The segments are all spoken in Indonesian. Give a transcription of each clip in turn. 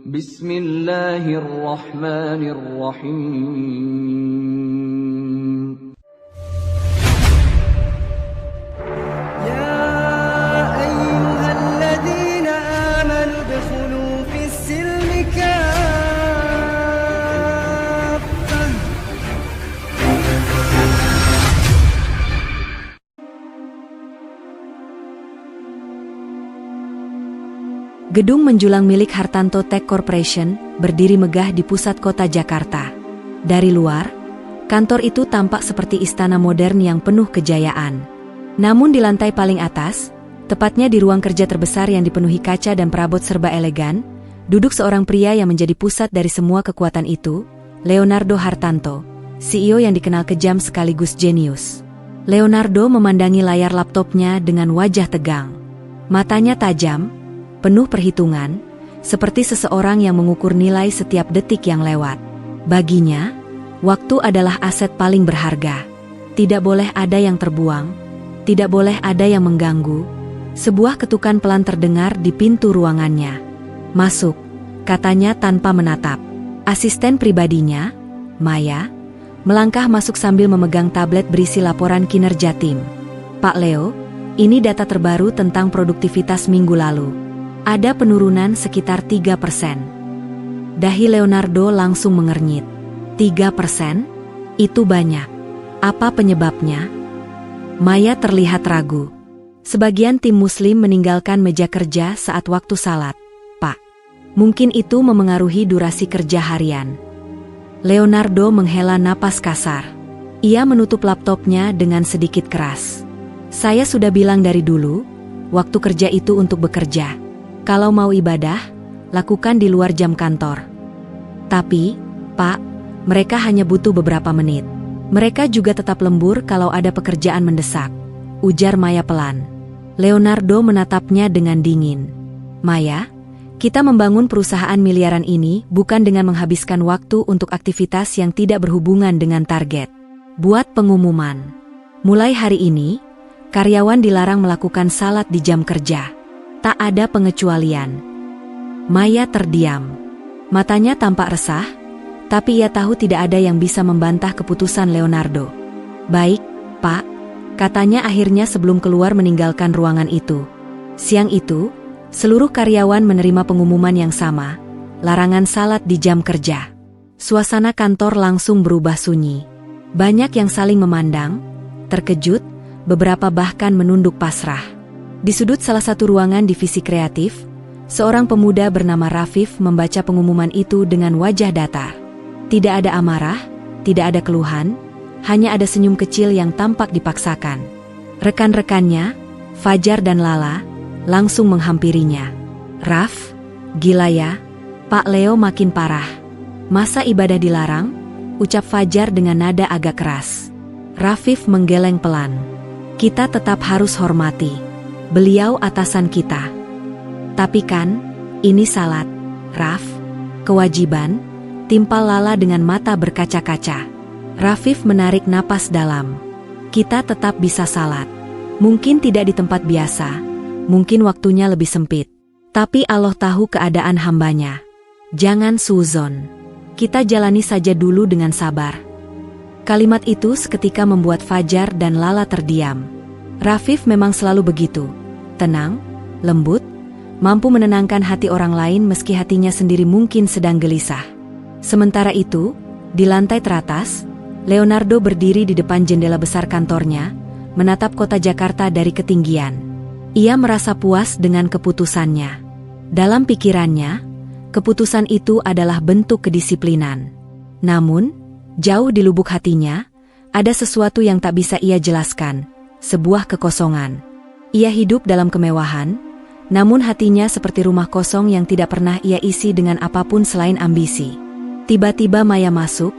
Bismillahirrahmanirrahim. يا أيها الذين آمنوا ادخلوا في السلم كافة. Gedung menjulang milik Hartanto Tech Corporation berdiri megah di pusat kota Jakarta. Dari luar, kantor itu tampak seperti istana modern yang penuh kejayaan. Namun di lantai paling atas, tepatnya di ruang kerja terbesar yang dipenuhi kaca dan perabot serba elegan, duduk seorang pria yang menjadi pusat dari semua kekuatan itu, Leonardo Hartanto, CEO yang dikenal kejam sekaligus jenius. Leonardo memandangi layar laptopnya dengan wajah tegang. Matanya tajam, penuh perhitungan, seperti seseorang yang mengukur nilai setiap detik yang lewat. Baginya, waktu adalah aset paling berharga. Tidak boleh ada yang terbuang, tidak boleh ada yang mengganggu. Sebuah ketukan pelan terdengar di pintu ruangannya. "Masuk," katanya tanpa menatap. Asisten pribadinya, Maya, melangkah masuk sambil memegang tablet berisi laporan kinerja tim. "Pak Leo, ini data terbaru tentang produktivitas minggu lalu. Ada penurunan sekitar 3%. Dahi Leonardo langsung mengernyit. 3%? Itu banyak. Apa penyebabnya? Maya terlihat ragu. Sebagian tim muslim meninggalkan meja kerja saat waktu salat. "Pak, mungkin itu memengaruhi durasi kerja harian." Leonardo menghela napas kasar. Ia menutup laptopnya dengan sedikit keras. "Saya sudah bilang dari dulu, waktu kerja itu untuk bekerja. Kalau mau ibadah, lakukan di luar jam kantor." "Tapi, Pak, mereka hanya butuh beberapa menit. Mereka juga tetap lembur kalau ada pekerjaan mendesak," ujar Maya pelan. Leonardo menatapnya dengan dingin. "Maya, kita membangun perusahaan miliaran ini bukan dengan menghabiskan waktu untuk aktivitas yang tidak berhubungan dengan target. Buat pengumuman. Mulai hari ini, karyawan dilarang melakukan salat di jam kerja. Tak ada pengecualian." Maya terdiam. Matanya tampak resah, tapi ia tahu tidak ada yang bisa membantah keputusan Leonardo. "Baik, Pak," katanya akhirnya sebelum keluar meninggalkan ruangan itu. Siang itu, seluruh karyawan menerima pengumuman yang sama, larangan salat di jam kerja. Suasana kantor langsung berubah sunyi. Banyak yang saling memandang, terkejut, beberapa bahkan menunduk pasrah. Di sudut salah satu ruangan divisi kreatif, seorang pemuda bernama Rafif membaca pengumuman itu dengan wajah datar. Tidak ada amarah, tidak ada keluhan, hanya ada senyum kecil yang tampak dipaksakan. Rekan-rekannya, Fajar dan Lala, langsung menghampirinya. "Raf, gila ya, Pak Leo makin parah. Masa ibadah dilarang?" ucap Fajar dengan nada agak keras. Rafif menggeleng pelan. "Kita tetap harus hormati. Beliau atasan kita." "Tapi kan, ini salat, Raf. Kewajiban," timpal Lala dengan mata berkaca-kaca. Rafif menarik napas dalam. "Kita tetap bisa salat. Mungkin tidak di tempat biasa, mungkin waktunya lebih sempit. Tapi Allah tahu keadaan hambanya. Jangan suzon. Kita jalani saja dulu dengan sabar." Kalimat itu seketika membuat Fajar dan Lala terdiam. Rafif memang selalu begitu. Tenang, lembut, mampu menenangkan hati orang lain meski hatinya sendiri mungkin sedang gelisah. Sementara itu, di lantai teratas, Leonardo berdiri di depan jendela besar kantornya, menatap kota Jakarta dari ketinggian. Ia merasa puas dengan keputusannya. Dalam pikirannya, keputusan itu adalah bentuk kedisiplinan. Namun, jauh di lubuk hatinya, ada sesuatu yang tak bisa ia jelaskan, sebuah kekosongan. Ia hidup dalam kemewahan, namun hatinya seperti rumah kosong yang tidak pernah ia isi dengan apapun selain ambisi. Tiba-tiba Maya masuk,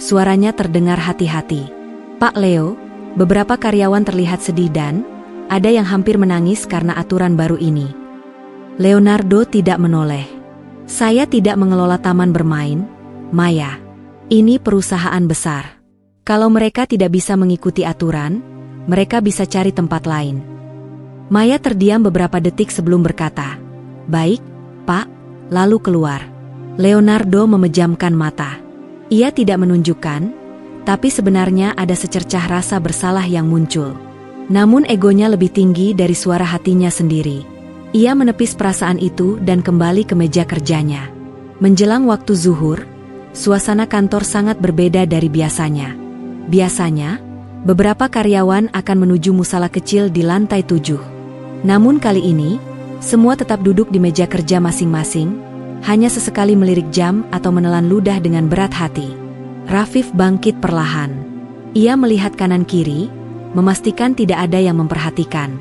suaranya terdengar hati-hati. "Pak Leo," beberapa karyawan terlihat sedih dan ada yang hampir menangis karena aturan baru ini. Leonardo tidak menoleh. "Saya tidak mengelola taman bermain, Maya. Ini perusahaan besar. Kalau mereka tidak bisa mengikuti aturan, mereka bisa cari tempat lain." Maya terdiam beberapa detik sebelum berkata, "Baik, Pak," lalu keluar. Leonardo memejamkan mata. Ia tidak menunjukkan, tapi sebenarnya ada secercah rasa bersalah yang muncul. Namun egonya lebih tinggi dari suara hatinya sendiri. Ia menepis perasaan itu dan kembali ke meja kerjanya. Menjelang waktu zuhur, suasana kantor sangat berbeda dari biasanya. Biasanya, beberapa karyawan akan menuju musala kecil di lantai 7. Namun kali ini, semua tetap duduk di meja kerja masing-masing, hanya sesekali melirik jam atau menelan ludah dengan berat hati. Rafif bangkit perlahan. Ia melihat kanan kiri, memastikan tidak ada yang memperhatikan.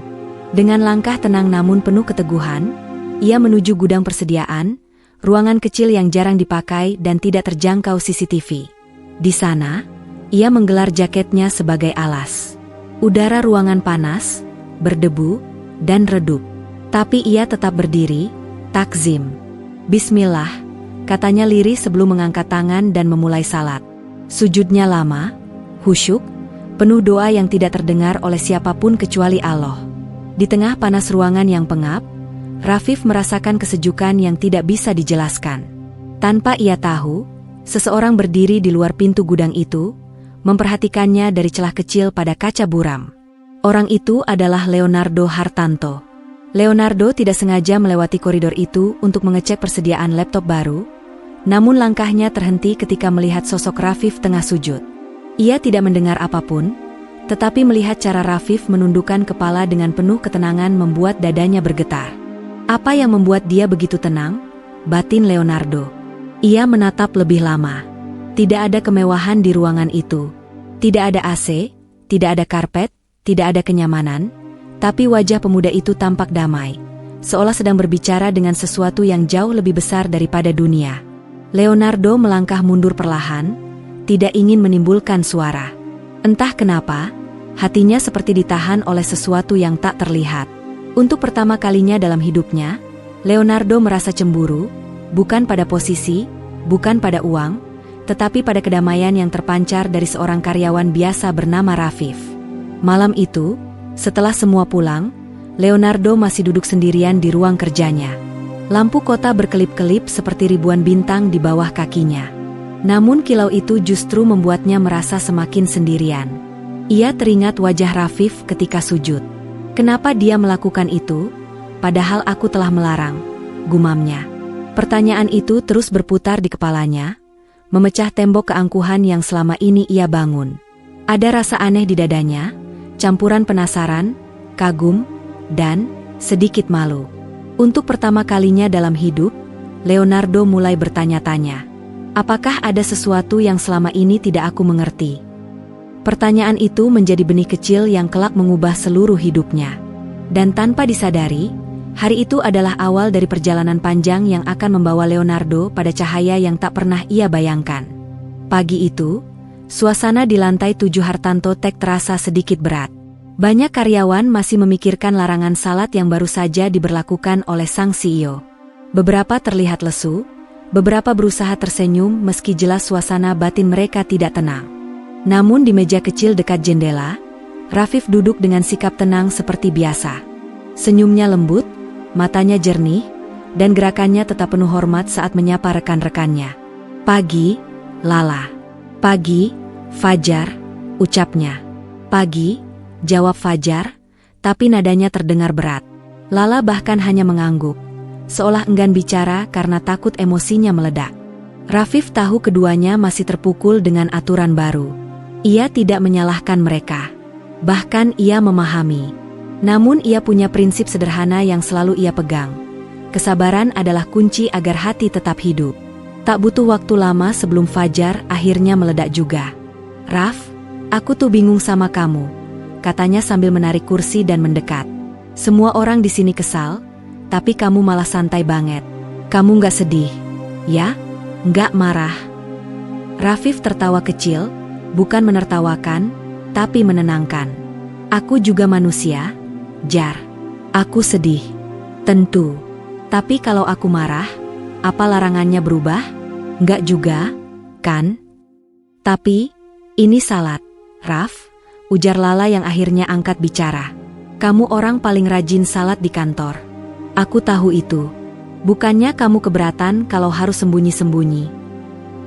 Dengan langkah tenang namun penuh keteguhan, ia menuju gudang persediaan, ruangan kecil yang jarang dipakai dan tidak terjangkau CCTV. Di sana, ia menggelar jaketnya sebagai alas. Udara ruangan panas, berdebu, dan redup. Tapi ia tetap berdiri, takzim. Bismillah, katanya lirih sebelum mengangkat tangan dan memulai salat. Sujudnya lama, khusyuk, penuh doa yang tidak terdengar oleh siapapun kecuali Allah. Di tengah panas ruangan yang pengap, Rafif merasakan kesejukan yang tidak bisa dijelaskan. Tanpa ia tahu, seseorang berdiri di luar pintu gudang itu, memperhatikannya dari celah kecil pada kaca buram. Orang itu adalah Leonardo Hartanto. Leonardo tidak sengaja melewati koridor itu untuk mengecek persediaan laptop baru, namun langkahnya terhenti ketika melihat sosok Rafif tengah sujud. Ia tidak mendengar apapun, tetapi melihat cara Rafif menundukkan kepala dengan penuh ketenangan membuat dadanya bergetar. Apa yang membuat dia begitu tenang? Batin Leonardo. Ia menatap lebih lama. Tidak ada kemewahan di ruangan itu. Tidak ada AC, tidak ada karpet, tidak ada kenyamanan, tapi wajah pemuda itu tampak damai, seolah sedang berbicara dengan sesuatu yang jauh lebih besar daripada dunia. Leonardo melangkah mundur perlahan, tidak ingin menimbulkan suara. Entah kenapa, hatinya seperti ditahan oleh sesuatu yang tak terlihat. Untuk pertama kalinya dalam hidupnya, Leonardo merasa cemburu, bukan pada posisi, bukan pada uang, tetapi pada kedamaian yang terpancar dari seorang karyawan biasa bernama Rafif. Malam itu, setelah semua pulang, Leonardo masih duduk sendirian di ruang kerjanya. Lampu kota berkelip-kelip seperti ribuan bintang di bawah kakinya. Namun kilau itu justru membuatnya merasa semakin sendirian. Ia teringat wajah Rafif ketika sujud. Kenapa dia melakukan itu? Padahal aku telah melarang, gumamnya. Pertanyaan itu terus berputar di kepalanya, memecah tembok keangkuhan yang selama ini ia bangun. Ada rasa aneh di dadanya, campuran penasaran, kagum, dan sedikit malu. Untuk pertama kalinya dalam hidup, Leonardo mulai bertanya-tanya. Apakah ada sesuatu yang selama ini tidak aku mengerti? Pertanyaan itu menjadi benih kecil yang kelak mengubah seluruh hidupnya. Dan tanpa disadari, hari itu adalah awal dari perjalanan panjang yang akan membawa Leonardo pada cahaya yang tak pernah ia bayangkan. Pagi itu, suasana di lantai 7 Hartanto Tech terasa sedikit berat. Banyak karyawan masih memikirkan larangan salat yang baru saja diberlakukan oleh sang CEO. Beberapa terlihat lesu, beberapa berusaha tersenyum meski jelas suasana batin mereka tidak tenang. Namun di meja kecil dekat jendela, Rafif duduk dengan sikap tenang seperti biasa. Senyumnya lembut, matanya jernih, dan gerakannya tetap penuh hormat saat menyapa rekan-rekannya. Pagi, Lala. Pagi, Fajar, ucapnya. Pagi, jawab Fajar, tapi nadanya terdengar berat. Lala bahkan hanya mengangguk, seolah enggan bicara karena takut emosinya meledak. Rafif tahu keduanya masih terpukul dengan aturan baru. Ia tidak menyalahkan mereka. Bahkan ia memahami. Namun ia punya prinsip sederhana yang selalu ia pegang. Kesabaran adalah kunci agar hati tetap hidup. Tak butuh waktu lama sebelum Fajar akhirnya meledak juga. Raf, aku tuh bingung sama kamu, katanya sambil menarik kursi dan mendekat. Semua orang di sini kesal, tapi kamu malah santai banget. Kamu nggak sedih, ya? Nggak marah? Rafif tertawa kecil, bukan menertawakan, tapi menenangkan. Aku juga manusia, Jar. Aku sedih. Tentu. Tapi kalau aku marah, apa larangannya berubah? Nggak juga, kan? Tapi, ini salat, Raf, ujar Lala yang akhirnya angkat bicara. Kamu orang paling rajin salat di kantor. Aku tahu itu. Bukannya kamu keberatan kalau harus sembunyi-sembunyi?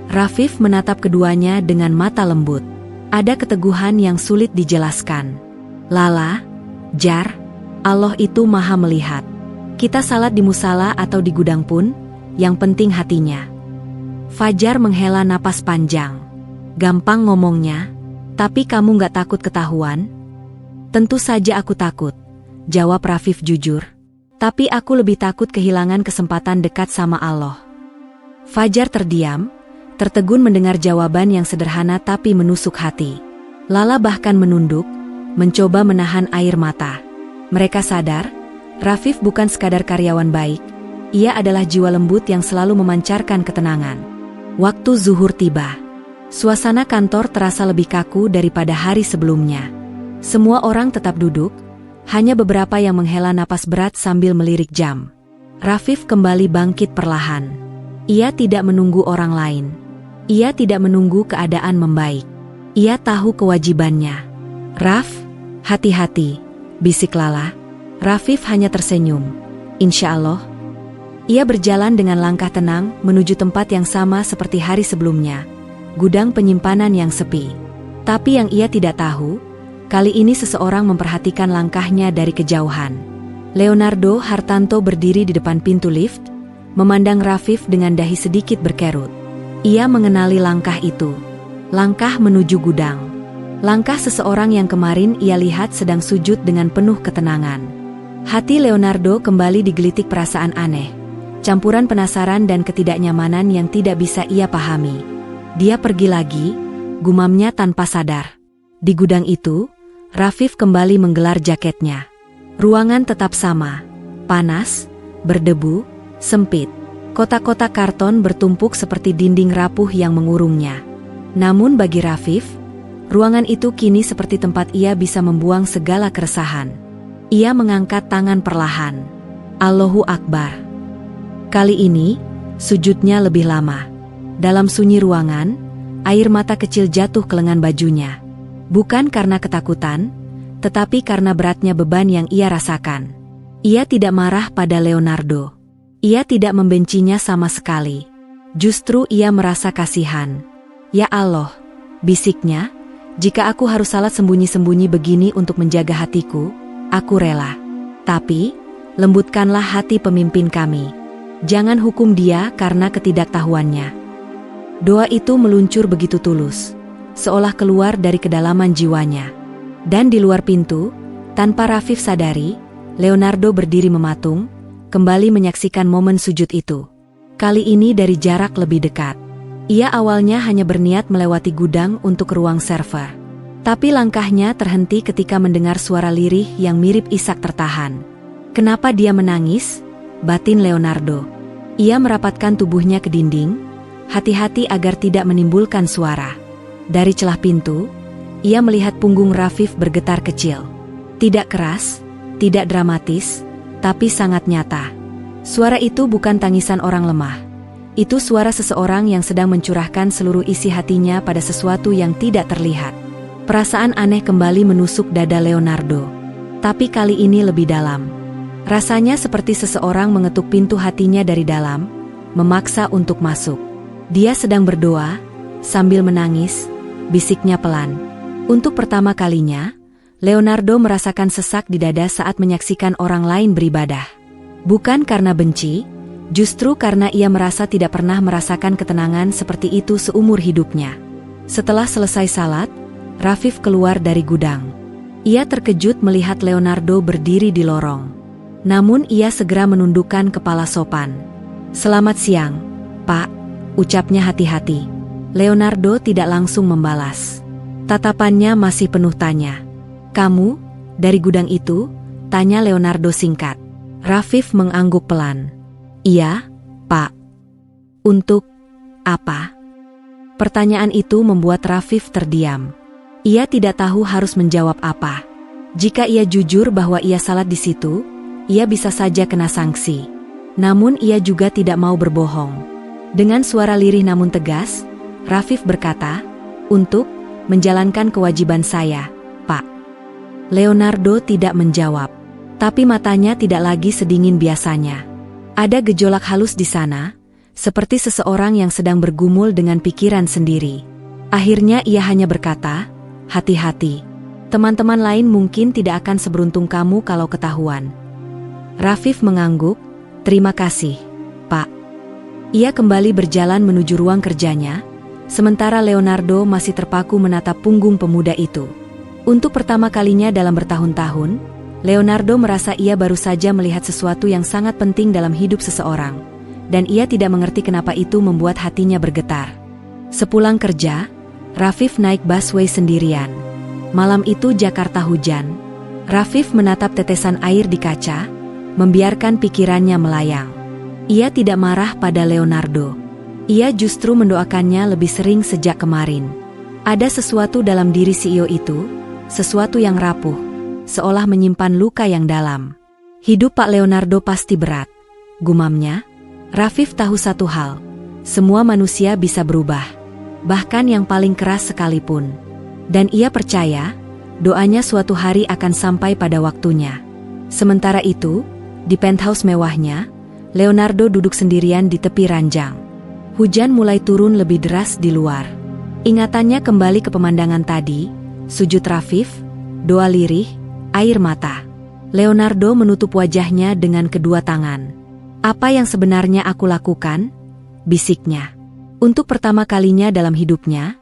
Rafif menatap keduanya dengan mata lembut. Ada keteguhan yang sulit dijelaskan. Lala, Jar, Allah itu maha melihat. Kita salat di musala atau di gudang pun, yang penting hatinya. Fajar menghela napas panjang. Gampang ngomongnya, tapi kamu gak takut ketahuan? Tentu saja aku takut, jawab Rafif jujur. Tapi aku lebih takut kehilangan kesempatan dekat sama Allah. Fajar terdiam, tertegun mendengar jawaban yang sederhana tapi menusuk hati. Lala bahkan menunduk, mencoba menahan air mata. Mereka sadar, Rafif bukan sekadar karyawan baik, ia adalah jiwa lembut yang selalu memancarkan ketenangan. Waktu zuhur tiba. Suasana kantor terasa lebih kaku daripada hari sebelumnya. Semua orang tetap duduk, hanya beberapa yang menghela napas berat sambil melirik jam. Rafif kembali bangkit perlahan. Ia tidak menunggu orang lain. Ia tidak menunggu keadaan membaik. Ia tahu kewajibannya. Raf, hati-hati, bisik Lala. Rafif hanya tersenyum. Insya Allah. Ia berjalan dengan langkah tenang menuju tempat yang sama seperti hari sebelumnya. Gudang penyimpanan yang sepi. Tapi yang ia tidak tahu, kali ini seseorang memperhatikan langkahnya dari kejauhan. Leonardo Hartanto berdiri di depan pintu lift, memandang Rafif dengan dahi sedikit berkerut. Ia mengenali langkah itu. Langkah menuju gudang. Langkah seseorang yang kemarin ia lihat sedang sujud dengan penuh ketenangan. Hati Leonardo kembali digelitik perasaan aneh. Campuran penasaran dan ketidaknyamanan yang tidak bisa ia pahami. Dia pergi lagi, gumamnya tanpa sadar. Di gudang itu, Rafif kembali menggelar jaketnya. Ruangan tetap sama, panas, berdebu, sempit. Kotak-kotak karton bertumpuk seperti dinding rapuh yang mengurungnya. Namun bagi Rafif, ruangan itu kini seperti tempat ia bisa membuang segala keresahan. Ia mengangkat tangan perlahan. Allahu Akbar. Kali ini, sujudnya lebih lama. Dalam sunyi ruangan, air mata kecil jatuh ke lengan bajunya. Bukan karena ketakutan, tetapi karena beratnya beban yang ia rasakan. Ia tidak marah pada Leonardo. Ia tidak membencinya sama sekali. Justru ia merasa kasihan. Ya Allah, bisiknya, jika aku harus salat sembunyi-sembunyi begini untuk menjaga hatiku, aku rela. Tapi, lembutkanlah hati pemimpin kami. Jangan hukum dia karena ketidaktahuannya. Doa itu meluncur begitu tulus, seolah keluar dari kedalaman jiwanya. Dan di luar pintu, tanpa Rafif sadari, Leonardo berdiri mematung, kembali menyaksikan momen sujud itu. Kali ini dari jarak lebih dekat. Ia awalnya hanya berniat melewati gudang untuk ruang server. Tapi langkahnya terhenti ketika mendengar suara lirih yang mirip isak tertahan. Kenapa dia menangis? Batin Leonardo. Ia merapatkan tubuhnya ke dinding, hati-hati agar tidak menimbulkan suara. Dari celah pintu, ia melihat punggung Rafif bergetar kecil. Tidak keras, tidak dramatis, tapi sangat nyata. Suara itu bukan tangisan orang lemah. Itu suara seseorang yang sedang mencurahkan seluruh isi hatinya pada sesuatu yang tidak terlihat. Perasaan aneh kembali menusuk dada Leonardo. Tapi kali ini lebih dalam. Rasanya seperti seseorang mengetuk pintu hatinya dari dalam, memaksa untuk masuk. Dia sedang berdoa, sambil menangis, bisiknya pelan. Untuk pertama kalinya, Leonardo merasakan sesak di dada saat menyaksikan orang lain beribadah. Bukan karena benci, justru karena ia merasa tidak pernah merasakan ketenangan seperti itu seumur hidupnya. Setelah selesai salat, Rafif keluar dari gudang. Ia terkejut melihat Leonardo berdiri di lorong. Namun ia segera menundukkan kepala sopan. "Selamat siang, Pak," ucapnya hati-hati. Leonardo tidak langsung membalas. Tatapannya masih penuh tanya. "Kamu, dari gudang itu?" tanya Leonardo singkat. Rafif mengangguk pelan. "Iya, Pak." "Untuk apa?" Pertanyaan itu membuat Rafif terdiam. Ia tidak tahu harus menjawab apa. Jika ia jujur bahwa ia salat di situ, ia bisa saja kena sanksi. Namun ia juga tidak mau berbohong. Dengan suara lirih namun tegas, Rafif berkata, "Untuk menjalankan kewajiban saya, Pak." Leonardo tidak menjawab, tapi matanya tidak lagi sedingin biasanya. Ada gejolak halus di sana, seperti seseorang yang sedang bergumul dengan pikiran sendiri. Akhirnya ia hanya berkata, "Hati-hati. Teman-teman lain mungkin tidak akan seberuntung kamu kalau ketahuan." Rafif mengangguk, "Terima kasih, Pak." Ia kembali berjalan menuju ruang kerjanya, sementara Leonardo masih terpaku menatap punggung pemuda itu. Untuk pertama kalinya dalam bertahun-tahun, Leonardo merasa ia baru saja melihat sesuatu yang sangat penting dalam hidup seseorang, dan ia tidak mengerti kenapa itu membuat hatinya bergetar. Sepulang kerja, Rafif naik busway sendirian. Malam itu Jakarta hujan. Rafif menatap tetesan air di kaca, membiarkan pikirannya melayang. Ia tidak marah pada Leonardo. Ia justru mendoakannya lebih sering sejak kemarin. Ada sesuatu dalam diri CEO itu, sesuatu yang rapuh, seolah menyimpan luka yang dalam. Hidup Pak Leonardo pasti berat, gumamnya. Rafif tahu satu hal, semua manusia bisa berubah, bahkan yang paling keras sekalipun. Dan ia percaya, doanya suatu hari akan sampai pada waktunya. Sementara itu, di penthouse mewahnya, Leonardo duduk sendirian di tepi ranjang. Hujan mulai turun lebih deras di luar. Ingatannya kembali ke pemandangan tadi, sujud Rafif, doa lirih, air mata. Leonardo menutup wajahnya dengan kedua tangan. "Apa yang sebenarnya aku lakukan?" bisiknya. Untuk pertama kalinya dalam hidupnya,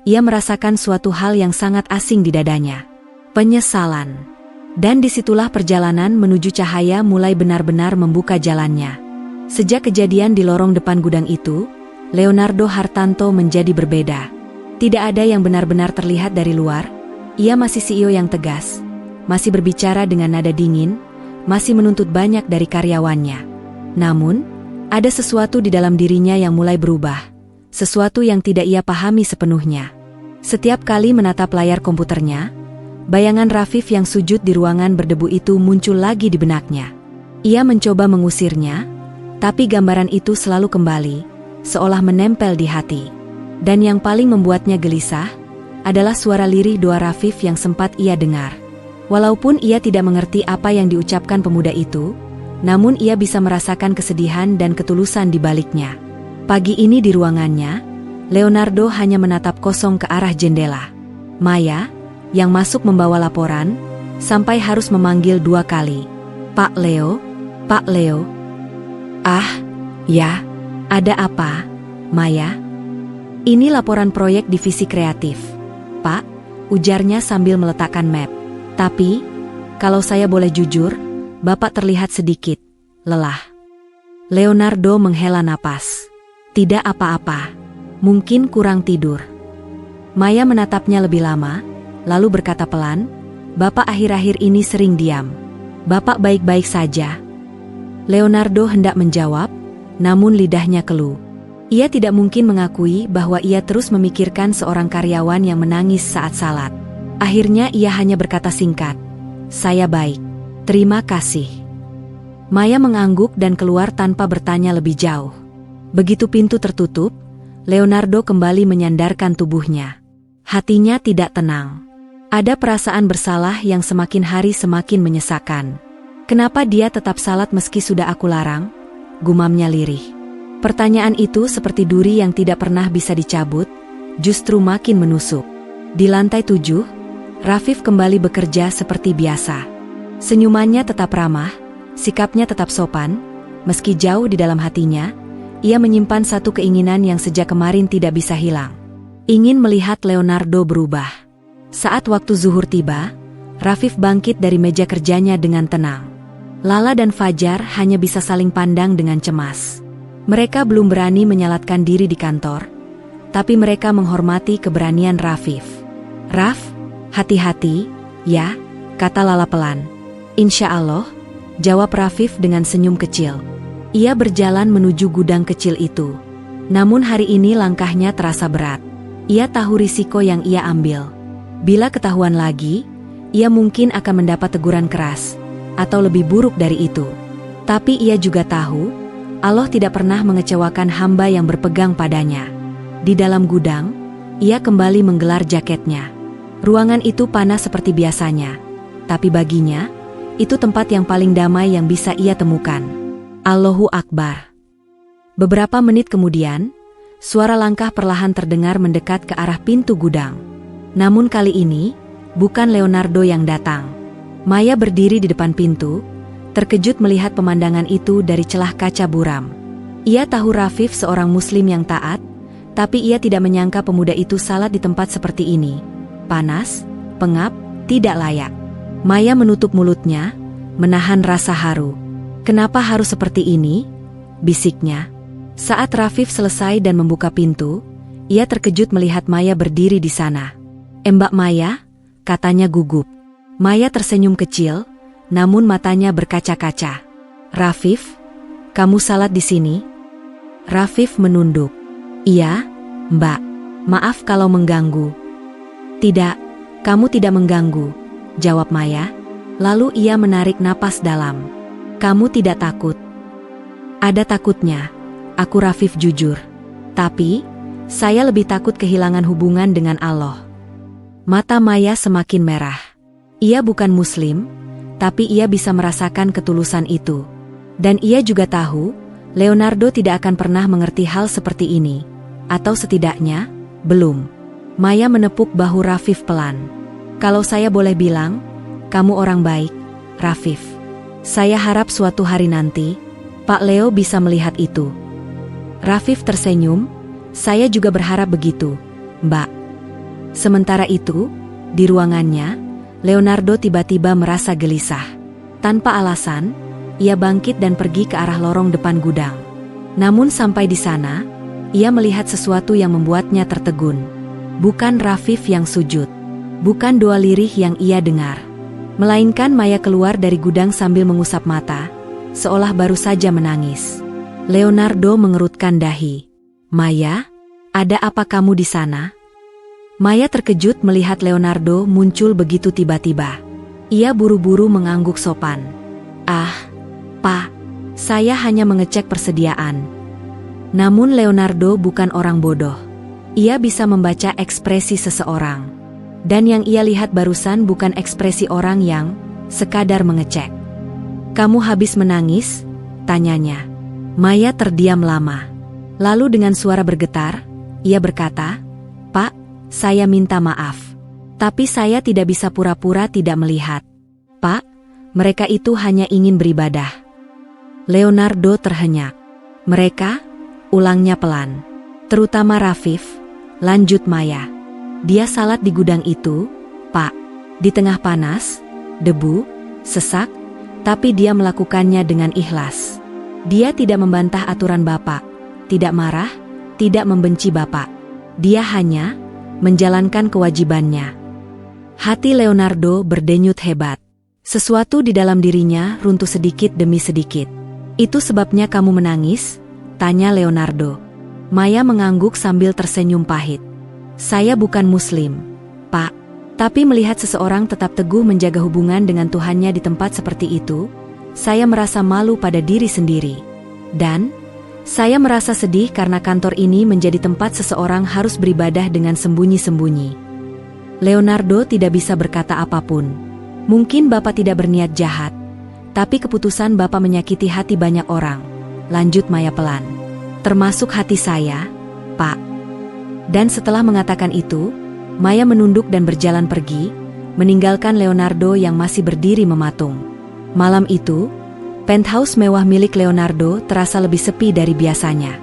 ia merasakan suatu hal yang sangat asing di dadanya. Penyesalan. Dan disitulah perjalanan menuju cahaya mulai benar-benar membuka jalannya. Sejak kejadian di lorong depan gudang itu, Leonardo Hartanto menjadi berbeda. Tidak ada yang benar-benar terlihat dari luar. Ia masih CEO yang tegas, masih berbicara dengan nada dingin, masih menuntut banyak dari karyawannya. Namun, ada sesuatu di dalam dirinya yang mulai berubah, sesuatu yang tidak ia pahami sepenuhnya. Setiap kali menatap layar komputernya, bayangan Rafif yang sujud di ruangan berdebu itu muncul lagi di benaknya. Ia mencoba mengusirnya, tapi gambaran itu selalu kembali, seolah menempel di hati. Dan yang paling membuatnya gelisah, adalah suara lirih doa Rafif yang sempat ia dengar. Walaupun ia tidak mengerti apa yang diucapkan pemuda itu, namun ia bisa merasakan kesedihan dan ketulusan di baliknya. Pagi ini di ruangannya, Leonardo hanya menatap kosong ke arah jendela. Maya, yang masuk membawa laporan, sampai harus memanggil 2 kali. "Pak Leo, Pak Leo." "Ah, ya, ada apa, Maya?" "Ini laporan proyek divisi kreatif, Pak," ujarnya sambil meletakkan map. "Tapi, kalau saya boleh jujur, Bapak terlihat sedikit lelah." Leonardo menghela napas. "Tidak apa-apa, mungkin kurang tidur." Maya menatapnya lebih lama, lalu berkata pelan, "Bapak akhir-akhir ini sering diam. Bapak baik-baik saja?" Leonardo hendak menjawab, namun lidahnya keluh. Ia tidak mungkin mengakui bahwa ia terus memikirkan seorang karyawan yang menangis saat salat. Akhirnya ia hanya berkata singkat, "Saya baik. Terima kasih." Maya mengangguk dan keluar tanpa bertanya lebih jauh. Begitu pintu tertutup, Leonardo kembali menyandarkan tubuhnya. Hatinya tidak tenang. Ada perasaan bersalah yang semakin hari semakin menyesakan. "Kenapa dia tetap salat meski sudah aku larang?" gumamnya lirih. Pertanyaan itu seperti duri yang tidak pernah bisa dicabut, justru makin menusuk. Di lantai 7, Rafif kembali bekerja seperti biasa. Senyumannya tetap ramah, sikapnya tetap sopan, meski jauh di dalam hatinya, ia menyimpan satu keinginan yang sejak kemarin tidak bisa hilang. Ingin melihat Leonardo berubah. Saat waktu zuhur tiba, Rafif bangkit dari meja kerjanya dengan tenang. Lala dan Fajar hanya bisa saling pandang dengan cemas. Mereka belum berani menyalatkan diri di kantor, tapi mereka menghormati keberanian Rafif. "Raf, hati-hati, ya," kata Lala pelan. "Insya Allah," jawab Rafif dengan senyum kecil. Ia berjalan menuju gudang kecil itu. Namun hari ini langkahnya terasa berat. Ia tahu risiko yang ia ambil. Bila ketahuan lagi, ia mungkin akan mendapat teguran keras, atau lebih buruk dari itu. Tapi ia juga tahu, Allah tidak pernah mengecewakan hamba yang berpegang padanya. Di dalam gudang, ia kembali menggelar jaketnya. Ruangan itu panas seperti biasanya, tapi baginya, itu tempat yang paling damai yang bisa ia temukan. Allahu Akbar. Beberapa menit kemudian, suara langkah perlahan terdengar mendekat ke arah pintu gudang. Namun kali ini, bukan Leonardo yang datang. Maya berdiri di depan pintu, terkejut melihat pemandangan itu dari celah kaca buram. Ia tahu Rafif seorang muslim yang taat, tapi ia tidak menyangka pemuda itu salat di tempat seperti ini. Panas, pengap, tidak layak. Maya menutup mulutnya, menahan rasa haru. "Kenapa harus seperti ini?" bisiknya. Saat Rafif selesai dan membuka pintu, ia terkejut melihat Maya berdiri di sana. "Mbak Maya?" katanya gugup. Maya tersenyum kecil, namun matanya berkaca-kaca. "Rafif, kamu salat di sini?" Rafif menunduk. "Iya, Mbak. Maaf kalau mengganggu." "Tidak, kamu tidak mengganggu," jawab Maya. Lalu ia menarik napas dalam. "Kamu tidak takut?" "Ada takutnya. Aku Rafif jujur. Tapi, saya lebih takut kehilangan hubungan dengan Allah." Mata Maya semakin merah. Ia bukan muslim, tapi ia bisa merasakan ketulusan itu. Dan ia juga tahu, Leonardo tidak akan pernah mengerti hal seperti ini. Atau setidaknya, belum. Maya menepuk bahu Rafif pelan. "Kalau saya boleh bilang, kamu orang baik, Rafif. Saya harap suatu hari nanti, Pak Leo bisa melihat itu." Rafif tersenyum, "Saya juga berharap begitu, Mbak." Sementara itu, di ruangannya, Leonardo tiba-tiba merasa gelisah. Tanpa alasan, ia bangkit dan pergi ke arah lorong depan gudang. Namun sampai di sana, ia melihat sesuatu yang membuatnya tertegun. Bukan Rafif yang sujud. Bukan doa lirih yang ia dengar. Melainkan Maya keluar dari gudang sambil mengusap mata, seolah baru saja menangis. Leonardo mengerutkan dahi. "Maya, ada apa kamu di sana?" Maya terkejut melihat Leonardo muncul begitu tiba-tiba. Ia buru-buru mengangguk sopan. "Ah, Pak, saya hanya mengecek persediaan." Namun Leonardo bukan orang bodoh. Ia bisa membaca ekspresi seseorang. Dan yang ia lihat barusan bukan ekspresi orang yang sekadar mengecek. "Kamu habis menangis?" tanyanya. Maya terdiam lama. Lalu dengan suara bergetar, ia berkata, "Pak, saya minta maaf. Tapi saya tidak bisa pura-pura tidak melihat. Pak, mereka itu hanya ingin beribadah." Leonardo terhenyak. "Mereka?" ulangnya pelan. "Terutama Rafif," lanjut Maya. "Dia salat di gudang itu, Pak. Di tengah panas, debu, sesak, tapi dia melakukannya dengan ikhlas. Dia tidak membantah aturan Bapak, tidak marah, tidak membenci Bapak. Dia hanya menjalankan kewajibannya." Hati Leonardo berdenyut hebat. Sesuatu di dalam dirinya runtuh sedikit demi sedikit. "Itu sebabnya kamu menangis?" tanya Leonardo. Maya mengangguk sambil tersenyum pahit. "Saya bukan muslim, Pak. Tapi melihat seseorang tetap teguh menjaga hubungan dengan Tuhannya di tempat seperti itu, saya merasa malu pada diri sendiri. Dan, saya merasa sedih karena kantor ini menjadi tempat seseorang harus beribadah dengan sembunyi-sembunyi." Leonardo tidak bisa berkata apapun. "Mungkin Bapak tidak berniat jahat, tapi keputusan Bapak menyakiti hati banyak orang," lanjut Maya pelan. "Termasuk hati saya, Pak." Dan setelah mengatakan itu, Maya menunduk dan berjalan pergi, meninggalkan Leonardo yang masih berdiri mematung. Malam itu, penthouse mewah milik Leonardo terasa lebih sepi dari biasanya.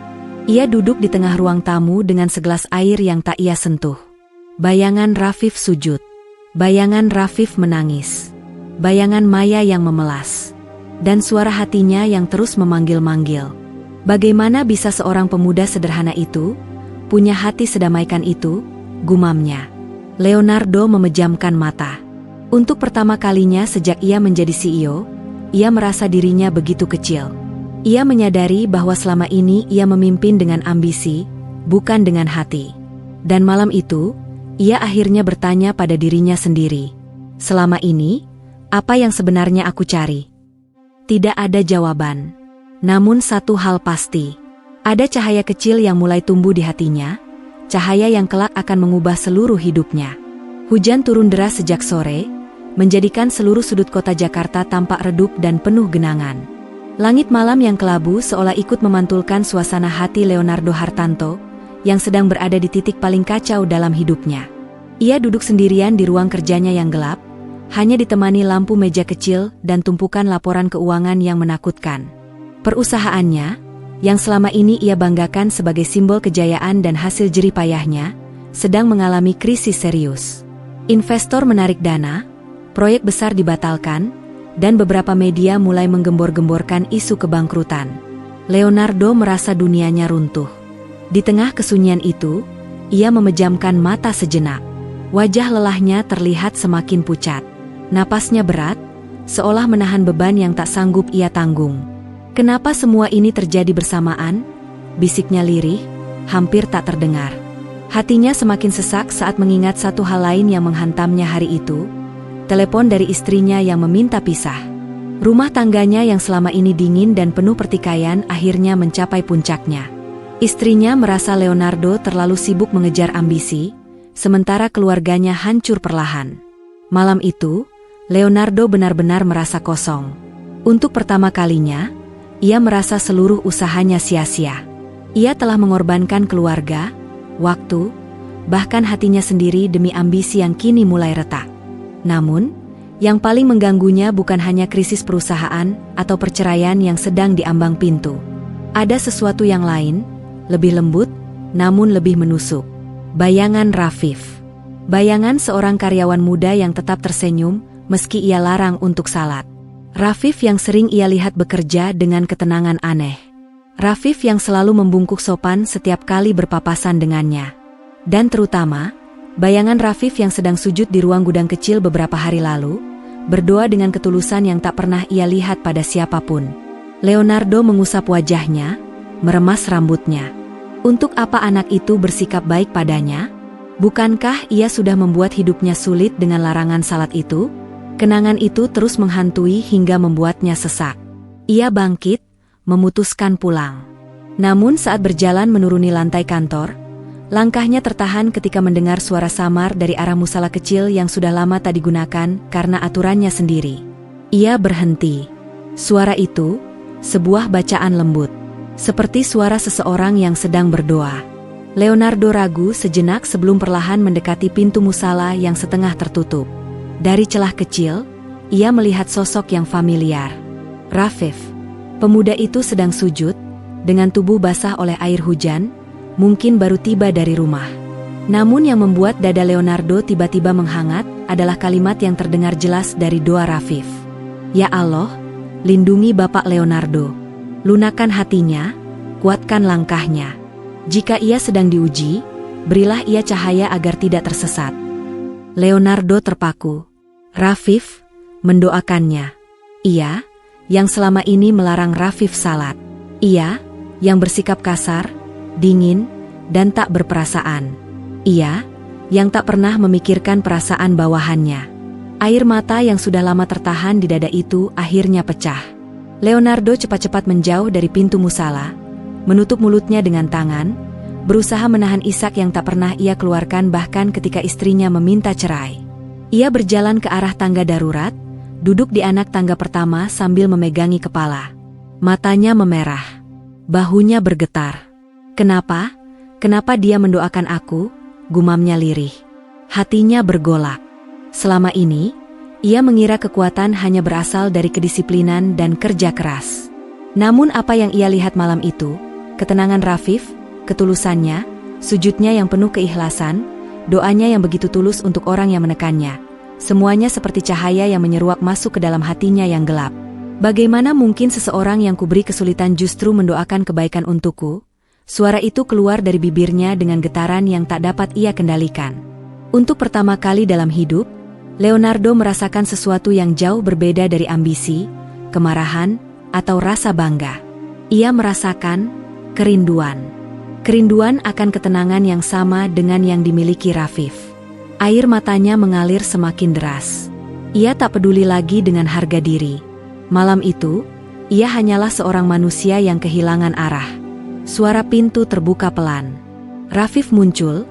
Ia duduk di tengah ruang tamu dengan segelas air yang tak ia sentuh. Bayangan Rafif sujud. Bayangan Rafif menangis. Bayangan Maya yang memelas. Dan suara hatinya yang terus memanggil-manggil. Bagaimana bisa seorang pemuda sederhana itu punya hati sedamaikan itu? Gumamnya. Leonardo memejamkan mata. Untuk pertama kalinya sejak ia menjadi CEO, ia merasa dirinya begitu kecil. Ia menyadari bahwa selama ini ia memimpin dengan ambisi, bukan dengan hati. Dan malam itu, ia akhirnya bertanya pada dirinya sendiri. Selama ini, apa yang sebenarnya aku cari? Tidak ada jawaban. Namun satu hal pasti. Ada cahaya kecil yang mulai tumbuh di hatinya, cahaya yang kelak akan mengubah seluruh hidupnya. Hujan turun deras sejak sore, menjadikan seluruh sudut kota Jakarta tampak redup dan penuh genangan. Langit malam yang kelabu seolah ikut memantulkan suasana hati Leonardo Hartanto, yang sedang berada di titik paling kacau dalam hidupnya. Ia duduk sendirian di ruang kerjanya yang gelap, hanya ditemani lampu meja kecil dan tumpukan laporan keuangan yang menakutkan. Perusahaannya, yang selama ini ia banggakan sebagai simbol kejayaan dan hasil jerih payahnya, sedang mengalami krisis serius. Investor menarik dana, proyek besar dibatalkan, dan beberapa media mulai menggembor-gemborkan isu kebangkrutan. Leonardo merasa dunianya runtuh. Di tengah kesunyian itu, ia memejamkan mata sejenak. Wajah lelahnya terlihat semakin pucat. Napasnya berat, seolah menahan beban yang tak sanggup ia tanggung. "Kenapa semua ini terjadi bersamaan?" bisiknya lirih, hampir tak terdengar. Hatinya semakin sesak saat mengingat satu hal lain yang menghantamnya hari itu. Telepon dari istrinya yang meminta pisah. Rumah tangganya yang selama ini dingin dan penuh pertikaian akhirnya mencapai puncaknya. Istrinya merasa Leonardo terlalu sibuk mengejar ambisi, sementara keluarganya hancur perlahan. Malam itu, Leonardo benar-benar merasa kosong. Untuk pertama kalinya, ia merasa seluruh usahanya sia-sia. Ia telah mengorbankan keluarga, waktu, bahkan hatinya sendiri demi ambisi yang kini mulai retak. Namun, yang paling mengganggunya bukan hanya krisis perusahaan atau perceraian yang sedang diambang pintu. Ada sesuatu yang lain, lebih lembut, namun lebih menusuk. Bayangan Rafif. Bayangan seorang karyawan muda yang tetap tersenyum, meski ia larang untuk salat. Rafif yang sering ia lihat bekerja dengan ketenangan aneh. Rafif yang selalu membungkuk sopan setiap kali berpapasan dengannya. Dan terutama, bayangan Rafif yang sedang sujud di ruang gudang kecil beberapa hari lalu, berdoa dengan ketulusan yang tak pernah ia lihat pada siapapun. Leonardo mengusap wajahnya, meremas rambutnya. Untuk apa anak itu bersikap baik padanya? Bukankah ia sudah membuat hidupnya sulit dengan larangan salat itu? Kenangan itu terus menghantui hingga membuatnya sesak. Ia bangkit, memutuskan pulang. Namun saat berjalan menuruni lantai kantor, langkahnya tertahan ketika mendengar suara samar dari arah musala kecil yang sudah lama tak digunakan karena aturannya sendiri. Ia berhenti. Suara itu, sebuah bacaan lembut. Seperti suara seseorang yang sedang berdoa. Leonardo ragu sejenak sebelum perlahan mendekati pintu musala yang setengah tertutup. Dari celah kecil, ia melihat sosok yang familiar. Rafif. Pemuda itu sedang sujud, dengan tubuh basah oleh air hujan, mungkin baru tiba dari rumah. Namun yang membuat dada Leonardo tiba-tiba menghangat adalah kalimat yang terdengar jelas dari doa Rafif. "Ya Allah, lindungi Bapak Leonardo. Lunakan hatinya, kuatkan langkahnya. Jika ia sedang diuji, berilah ia cahaya agar tidak tersesat." Leonardo terpaku. Rafif mendoakannya. Ia, yang selama ini melarang Rafif salat. Ia, yang bersikap kasar, dingin, dan tak berperasaan. Ia, yang tak pernah memikirkan perasaan bawahannya. Air mata yang sudah lama tertahan di dada itu akhirnya pecah. Leonardo cepat-cepat menjauh dari pintu musala, menutup mulutnya dengan tangan, berusaha menahan isak yang tak pernah ia keluarkan bahkan ketika istrinya meminta cerai. Ia berjalan ke arah tangga darurat, duduk di anak tangga pertama sambil memegangi kepala. Matanya memerah, bahunya bergetar. "Kenapa? Kenapa dia mendoakan aku?" gumamnya lirih. Hatinya bergolak. Selama ini, ia mengira kekuatan hanya berasal dari kedisiplinan dan kerja keras. Namun apa yang ia lihat malam itu, ketenangan Rafif, ketulusannya, sujudnya yang penuh keikhlasan, doanya yang begitu tulus untuk orang yang menekannya, semuanya seperti cahaya yang menyeruak masuk ke dalam hatinya yang gelap. "Bagaimana mungkin seseorang yang kuberi kesulitan justru mendoakan kebaikan untukku?" Suara itu keluar dari bibirnya dengan getaran yang tak dapat ia kendalikan. Untuk pertama kali dalam hidup, Leonardo merasakan sesuatu yang jauh berbeda dari ambisi, kemarahan, atau rasa bangga. Ia merasakan kerinduan. Kerinduan akan ketenangan yang sama dengan yang dimiliki Rafif. Air matanya mengalir semakin deras. Ia tak peduli lagi dengan harga diri. Malam itu, ia hanyalah seorang manusia yang kehilangan arah. Suara pintu terbuka pelan. Rafif muncul,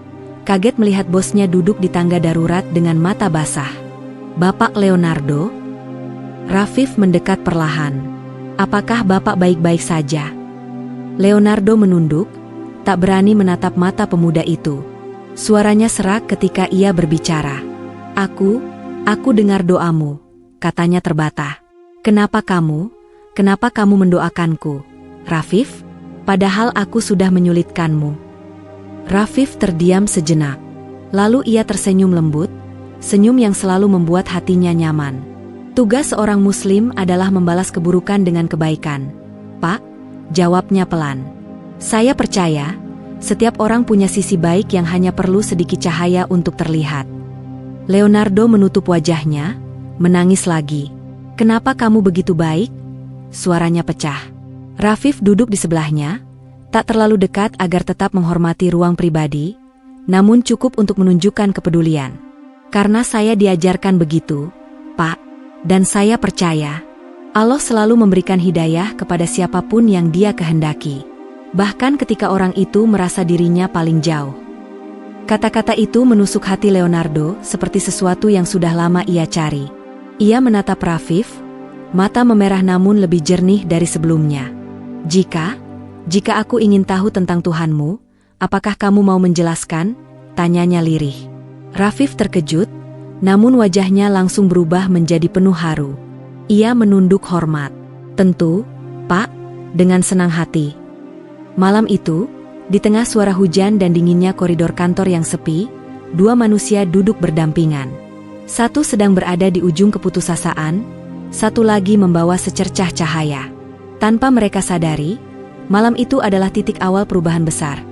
kaget melihat bosnya duduk di tangga darurat dengan mata basah. "Bapak Leonardo?" Rafif mendekat perlahan. Apakah Bapak baik-baik saja? Leonardo menunduk, tak berani menatap mata pemuda itu. Suaranya serak ketika ia berbicara. Aku dengar doamu, katanya terbata. Kenapa kamu mendoakanku, Rafif? Padahal aku sudah menyulitkanmu. Rafif terdiam sejenak. Lalu ia tersenyum lembut, senyum yang selalu membuat hatinya nyaman. Tugas seorang muslim adalah membalas keburukan dengan kebaikan. Pak, jawabnya pelan. Saya percaya, setiap orang punya sisi baik yang hanya perlu sedikit cahaya untuk terlihat. Leonardo menutup wajahnya, menangis lagi. Kenapa kamu begitu baik? Suaranya pecah. Rafif duduk di sebelahnya, tak terlalu dekat agar tetap menghormati ruang pribadi, namun cukup untuk menunjukkan kepedulian. Karena saya diajarkan begitu, Pak, dan saya percaya Allah selalu memberikan hidayah kepada siapapun yang Dia kehendaki, bahkan ketika orang itu merasa dirinya paling jauh. Kata-kata itu menusuk hati Leonardo seperti sesuatu yang sudah lama ia cari. Ia menatap Rafif, mata memerah namun lebih jernih dari sebelumnya. Jika aku ingin tahu tentang Tuhanmu, apakah kamu mau menjelaskan? Tanyanya lirih. Rafif terkejut, namun wajahnya langsung berubah menjadi penuh haru. Ia menunduk hormat. Tentu, Pak, dengan senang hati. Malam itu, di tengah suara hujan dan dinginnya koridor kantor yang sepi, dua manusia duduk berdampingan. Satu sedang berada di ujung keputusasaan, satu lagi membawa secercah cahaya. Tanpa mereka sadari, malam itu adalah titik awal perubahan besar.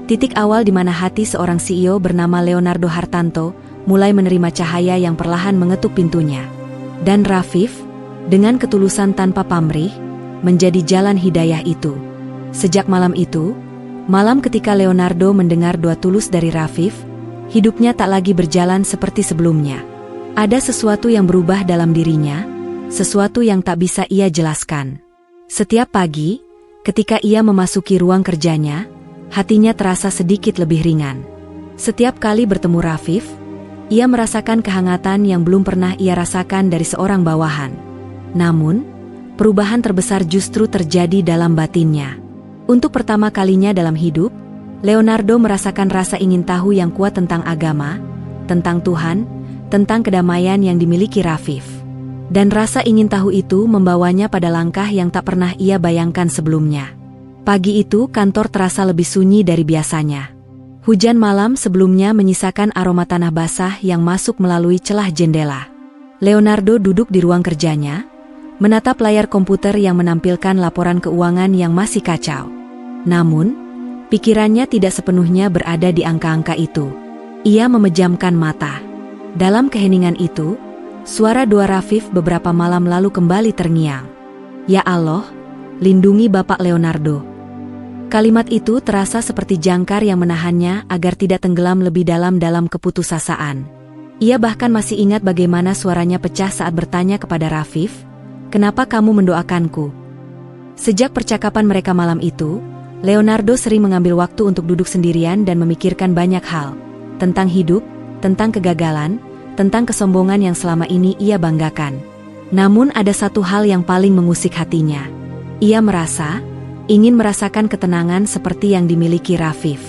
Titik awal di mana hati seorang CEO bernama Leonardo Hartanto mulai menerima cahaya yang perlahan mengetuk pintunya. Dan Rafif, dengan ketulusan tanpa pamrih, menjadi jalan hidayah itu. Sejak malam itu, malam ketika Leonardo mendengar doa tulus dari Rafif, hidupnya tak lagi berjalan seperti sebelumnya. Ada sesuatu yang berubah dalam dirinya, sesuatu yang tak bisa ia jelaskan. Setiap pagi, ketika ia memasuki ruang kerjanya, hatinya terasa sedikit lebih ringan. Setiap kali bertemu Rafif, ia merasakan kehangatan yang belum pernah ia rasakan dari seorang bawahan. Namun, perubahan terbesar justru terjadi dalam batinnya. Untuk pertama kalinya dalam hidup, Leonardo merasakan rasa ingin tahu yang kuat tentang agama, tentang Tuhan, tentang kedamaian yang dimiliki Rafif. Dan rasa ingin tahu itu membawanya pada langkah yang tak pernah ia bayangkan sebelumnya. Pagi itu kantor terasa lebih sunyi dari biasanya. Hujan malam sebelumnya menyisakan aroma tanah basah yang masuk melalui celah jendela. Leonardo duduk di ruang kerjanya, menatap layar komputer yang menampilkan laporan keuangan yang masih kacau. Namun, pikirannya tidak sepenuhnya berada di angka-angka itu. Ia memejamkan mata. Dalam keheningan itu, suara doa Rafif beberapa malam lalu kembali terngiang. Ya Allah, lindungi Bapak Leonardo. Kalimat itu terasa seperti jangkar yang menahannya agar tidak tenggelam lebih dalam keputusasaan. Ia bahkan masih ingat bagaimana suaranya pecah saat bertanya kepada Rafif, "Kenapa kamu mendoakanku?" Sejak percakapan mereka malam itu, Leonardo sering mengambil waktu untuk duduk sendirian dan memikirkan banyak hal. Tentang hidup, tentang kegagalan, tentang kesombongan yang selama ini ia banggakan. Namun ada satu hal yang paling mengusik hatinya. Ia ingin merasakan ketenangan seperti yang dimiliki Rafif.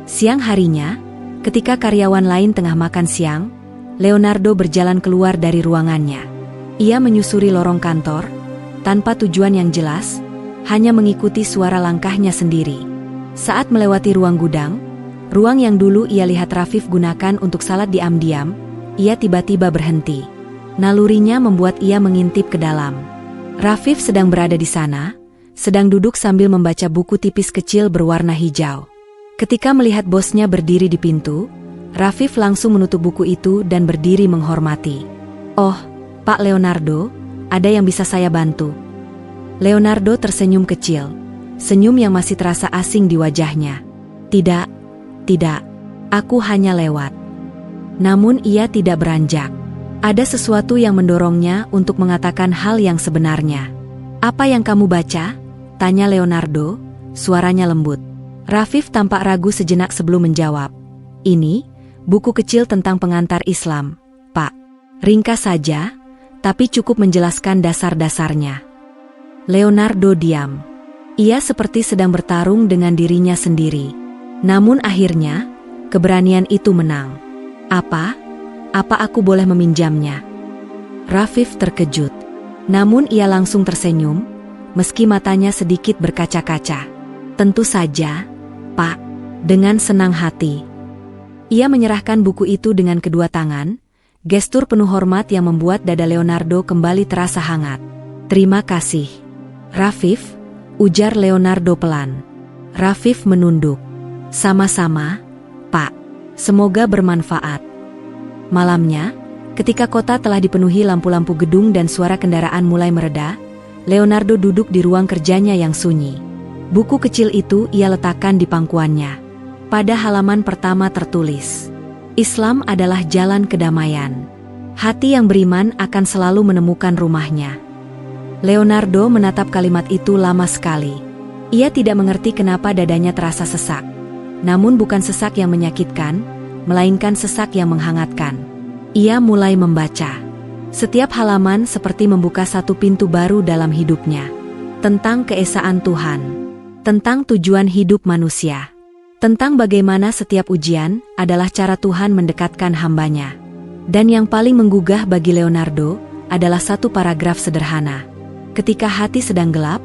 Siang harinya, ketika karyawan lain tengah makan siang, Leonardo berjalan keluar dari ruangannya. Ia menyusuri lorong kantor, tanpa tujuan yang jelas, hanya mengikuti suara langkahnya sendiri. Saat melewati ruang gudang, ruang yang dulu ia lihat Rafif gunakan untuk salat diam-diam, ia tiba-tiba berhenti. Nalurinya membuat ia mengintip ke dalam. Rafif sedang berada di sana, sedang duduk sambil membaca buku tipis kecil berwarna hijau. Ketika melihat bosnya berdiri di pintu, Rafif langsung menutup buku itu dan berdiri menghormati. "Oh, Pak Leonardo, ada yang bisa saya bantu?" Leonardo tersenyum kecil, senyum yang masih terasa asing di wajahnya. Tidak, aku hanya lewat." Namun ia tidak beranjak. Ada sesuatu yang mendorongnya untuk mengatakan hal yang sebenarnya. "Apa yang kamu baca?" tanya Leonardo, suaranya lembut. Rafif tampak ragu sejenak sebelum menjawab. "Ini, buku kecil tentang pengantar Islam, Pak. Ringkas saja, tapi cukup menjelaskan dasar-dasarnya." Leonardo diam. Ia seperti sedang bertarung dengan dirinya sendiri. Namun akhirnya, keberanian itu menang. Apa aku boleh meminjamnya? Rafif terkejut. Namun ia langsung tersenyum, meski matanya sedikit berkaca-kaca. Tentu saja, Pak, dengan senang hati. Ia menyerahkan buku itu dengan kedua tangan, gestur penuh hormat yang membuat dada Leonardo kembali terasa hangat. Terima kasih, Rafif, ujar Leonardo pelan. Rafif menunduk. Sama-sama, Pak. Semoga bermanfaat. Malamnya, ketika kota telah dipenuhi lampu-lampu gedung dan suara kendaraan mulai mereda, Leonardo duduk di ruang kerjanya yang sunyi. Buku kecil itu ia letakkan di pangkuannya. Pada halaman pertama tertulis, Islam adalah jalan kedamaian. Hati yang beriman akan selalu menemukan rumahnya. Leonardo menatap kalimat itu lama sekali. Ia tidak mengerti kenapa dadanya terasa sesak. Namun bukan sesak yang menyakitkan, melainkan sesak yang menghangatkan. Ia mulai membaca. Setiap halaman seperti membuka satu pintu baru dalam hidupnya. Tentang keesaan Tuhan. Tentang tujuan hidup manusia. Tentang bagaimana setiap ujian adalah cara Tuhan mendekatkan hambanya. Dan yang paling menggugah bagi Leonardo adalah satu paragraf sederhana. Ketika hati sedang gelap,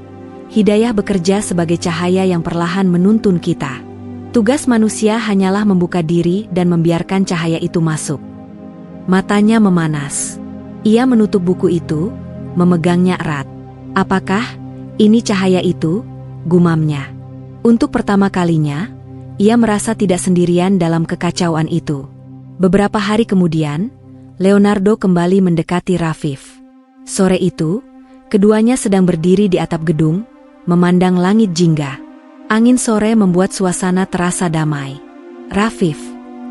hidayah bekerja sebagai cahaya yang perlahan menuntun kita. Tugas manusia hanyalah membuka diri dan membiarkan cahaya itu masuk. Matanya memanas. Ia menutup buku itu, memegangnya erat. Apakah ini cahaya itu? Gumamnya. Untuk pertama kalinya, ia merasa tidak sendirian dalam kekacauan itu. Beberapa hari kemudian, Leonardo kembali mendekati Rafif. Sore itu, keduanya sedang berdiri di atap gedung, memandang langit jingga. Angin sore membuat suasana terasa damai. Rafif,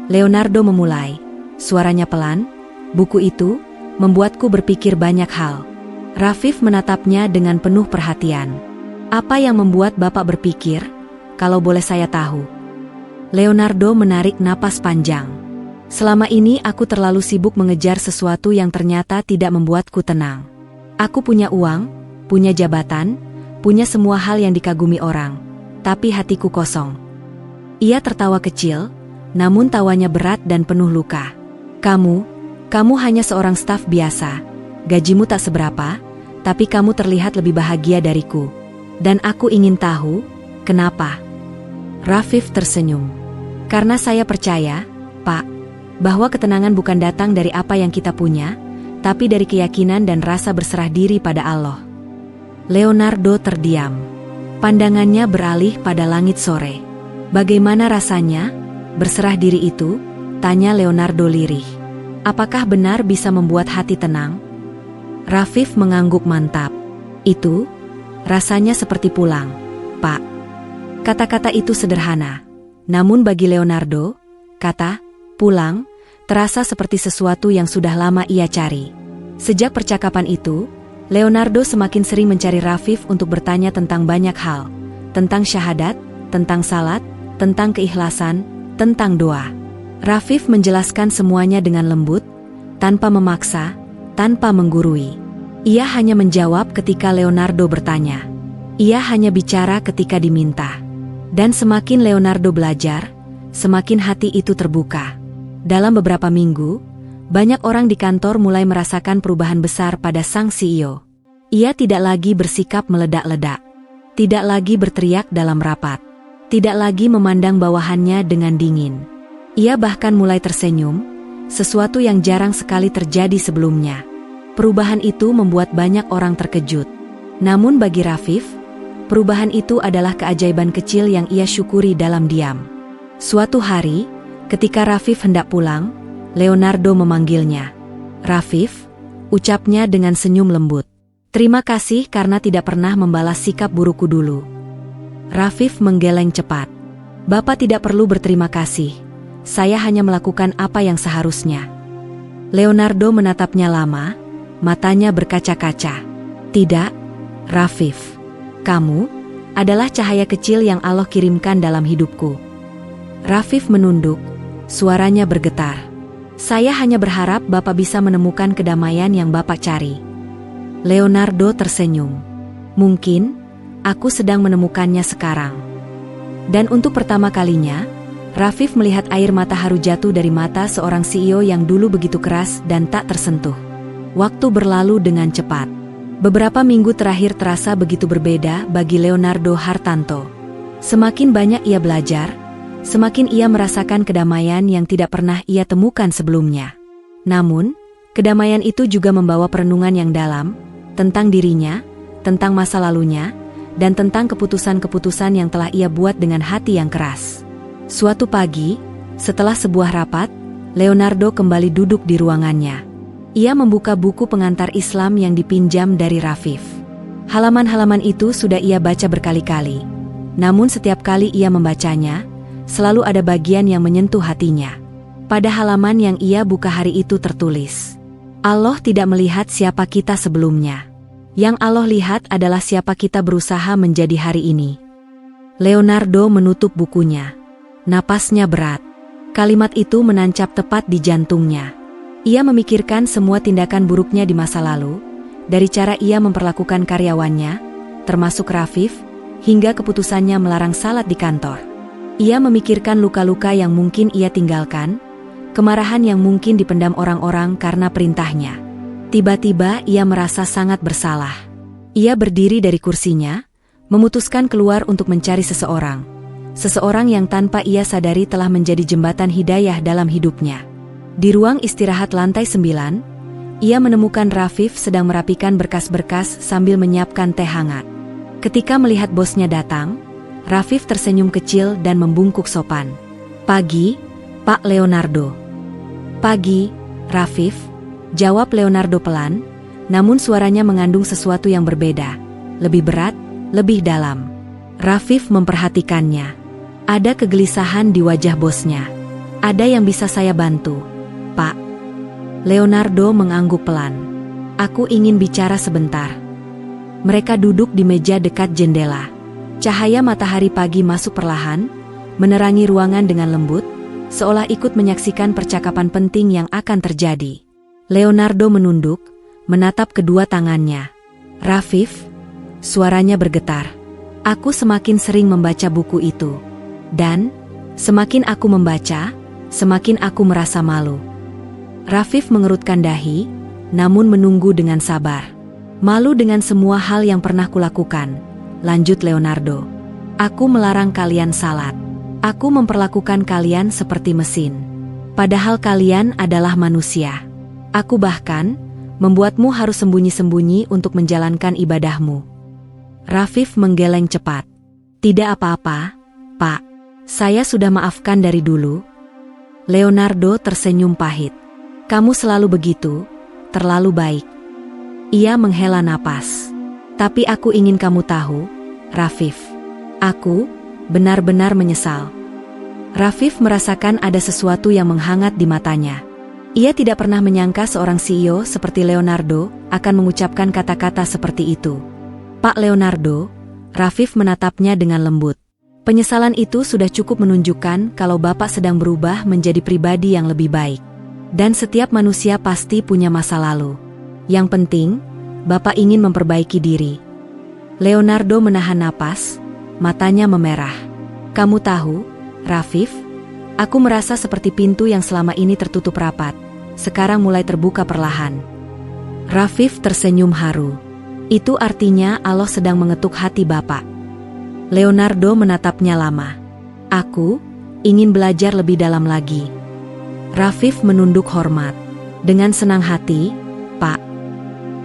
Leonardo memulai, suaranya pelan, buku itu membuatku berpikir banyak hal. Rafif menatapnya dengan penuh perhatian. Apa yang membuat Bapak berpikir, kalau boleh saya tahu? Leonardo menarik napas panjang. Selama ini aku terlalu sibuk mengejar sesuatu yang ternyata tidak membuatku tenang. Aku punya uang, punya jabatan, punya semua hal yang dikagumi orang, tapi hatiku kosong. Ia tertawa kecil, namun tawanya berat dan penuh luka. Kamu hanya seorang staf biasa, gajimu tak seberapa, tapi kamu terlihat lebih bahagia dariku. Dan aku ingin tahu, kenapa? Rafif tersenyum. Karena saya percaya, Pak, bahwa ketenangan bukan datang dari apa yang kita punya, tapi dari keyakinan dan rasa berserah diri pada Allah. Leonardo terdiam. Pandangannya beralih pada langit sore. Bagaimana rasanya, berserah diri itu? Tanya Leonardo lirih. Apakah benar bisa membuat hati tenang? Rafif mengangguk mantap. Itu, rasanya seperti pulang, Pak. Kata-kata itu sederhana. Namun bagi Leonardo, kata pulang terasa seperti sesuatu yang sudah lama ia cari. Sejak percakapan itu, Leonardo semakin sering mencari Rafif untuk bertanya tentang banyak hal. Tentang syahadat, tentang salat, tentang keikhlasan, tentang doa. Rafif menjelaskan semuanya dengan lembut, tanpa memaksa, tanpa menggurui. Ia hanya menjawab ketika Leonardo bertanya. Ia hanya bicara ketika diminta. Dan semakin Leonardo belajar, semakin hati itu terbuka. Dalam beberapa minggu, banyak orang di kantor mulai merasakan perubahan besar pada sang CEO. Ia tidak lagi bersikap meledak-ledak. Tidak lagi berteriak dalam rapat. Tidak lagi memandang bawahannya dengan dingin. Ia bahkan mulai tersenyum, sesuatu yang jarang sekali terjadi sebelumnya. Perubahan itu membuat banyak orang terkejut. Namun bagi Rafif, perubahan itu adalah keajaiban kecil yang ia syukuri dalam diam. Suatu hari, ketika Rafif hendak pulang, Leonardo memanggilnya. Rafif, ucapnya dengan senyum lembut. Terima kasih karena tidak pernah membalas sikap burukku dulu. Rafif menggeleng cepat. Bapak tidak perlu berterima kasih. Saya hanya melakukan apa yang seharusnya. Leonardo menatapnya lama, matanya berkaca-kaca. Tidak, Rafif. Kamu adalah cahaya kecil yang Allah kirimkan dalam hidupku. Rafif menunduk, suaranya bergetar. Saya hanya berharap Bapak bisa menemukan kedamaian yang Bapak cari. Leonardo tersenyum. Mungkin, aku sedang menemukannya sekarang. Dan untuk pertama kalinya, Rafif melihat air mata haru jatuh dari mata seorang CEO yang dulu begitu keras dan tak tersentuh. Waktu berlalu dengan cepat. Beberapa minggu terakhir terasa begitu berbeda bagi Leonardo Hartanto. Semakin banyak ia belajar, semakin ia merasakan kedamaian yang tidak pernah ia temukan sebelumnya. Namun, kedamaian itu juga membawa perenungan yang dalam, tentang dirinya, tentang masa lalunya, dan tentang keputusan-keputusan yang telah ia buat dengan hati yang keras. Suatu pagi, setelah sebuah rapat, Leonardo kembali duduk di ruangannya. Ia membuka buku pengantar Islam yang dipinjam dari Rafif. Halaman-halaman itu sudah ia baca berkali-kali. Namun setiap kali ia membacanya, selalu ada bagian yang menyentuh hatinya. Pada halaman yang ia buka hari itu tertulis, Allah tidak melihat siapa kita sebelumnya. Yang Allah lihat adalah siapa kita berusaha menjadi hari ini. Leonardo menutup bukunya. Napasnya berat. Kalimat itu menancap tepat di jantungnya. Ia memikirkan semua tindakan buruknya di masa lalu, dari cara ia memperlakukan karyawannya, termasuk Rafif, hingga keputusannya melarang salat di kantor. Ia memikirkan luka-luka yang mungkin ia tinggalkan, kemarahan yang mungkin dipendam orang-orang karena perintahnya. Tiba-tiba ia merasa sangat bersalah. Ia berdiri dari kursinya, memutuskan keluar untuk mencari seseorang. Seseorang yang tanpa ia sadari telah menjadi jembatan hidayah dalam hidupnya. Di ruang istirahat lantai 9, ia menemukan Rafif sedang merapikan berkas-berkas sambil menyiapkan teh hangat. Ketika melihat bosnya datang, Rafif tersenyum kecil dan membungkuk sopan. "Pagi, Pak Leonardo." "Pagi, Rafif," jawab Leonardo pelan, namun suaranya mengandung sesuatu yang berbeda, lebih berat, lebih dalam. Rafif memperhatikannya. Ada kegelisahan di wajah bosnya. "Ada yang bisa saya bantu, Pak?" Leonardo mengangguk pelan. "Aku ingin bicara sebentar." Mereka duduk di meja dekat jendela. Cahaya matahari pagi masuk perlahan, menerangi ruangan dengan lembut, seolah ikut menyaksikan percakapan penting yang akan terjadi. Leonardo menunduk, menatap kedua tangannya. "Rafif," suaranya bergetar. "Aku semakin sering membaca buku itu. Dan, semakin aku membaca, semakin aku merasa malu." Rafif mengerutkan dahi, namun menunggu dengan sabar. "Malu dengan semua hal yang pernah kulakukan," lanjut Leonardo. "Aku melarang kalian salat. Aku memperlakukan kalian seperti mesin. Padahal kalian adalah manusia. Aku bahkan membuatmu harus sembunyi-sembunyi untuk menjalankan ibadahmu." Rafif menggeleng cepat. "Tidak apa-apa, Pak. Saya sudah maafkan dari dulu." Leonardo tersenyum pahit. "Kamu selalu begitu, terlalu baik." Ia menghela napas. "Tapi aku ingin kamu tahu, Rafif. Aku benar-benar menyesal." Rafif merasakan ada sesuatu yang menghangat di matanya. Ia tidak pernah menyangka seorang CEO seperti Leonardo akan mengucapkan kata-kata seperti itu. "Pak Leonardo," Rafif menatapnya dengan lembut. Penyesalan itu sudah cukup menunjukkan kalau Bapak sedang berubah menjadi pribadi yang lebih baik. Dan setiap manusia pasti punya masa lalu. Yang penting, Bapak ingin memperbaiki diri. Leonardo menahan napas, matanya memerah. "Kamu tahu, Rafif, aku merasa seperti pintu yang selama ini tertutup rapat, sekarang mulai terbuka perlahan." Rafif tersenyum haru. "Itu artinya Allah sedang mengetuk hati Bapak." Leonardo menatapnya lama. "Aku ingin belajar lebih dalam lagi." Rafif menunduk hormat. "Dengan senang hati, Pak."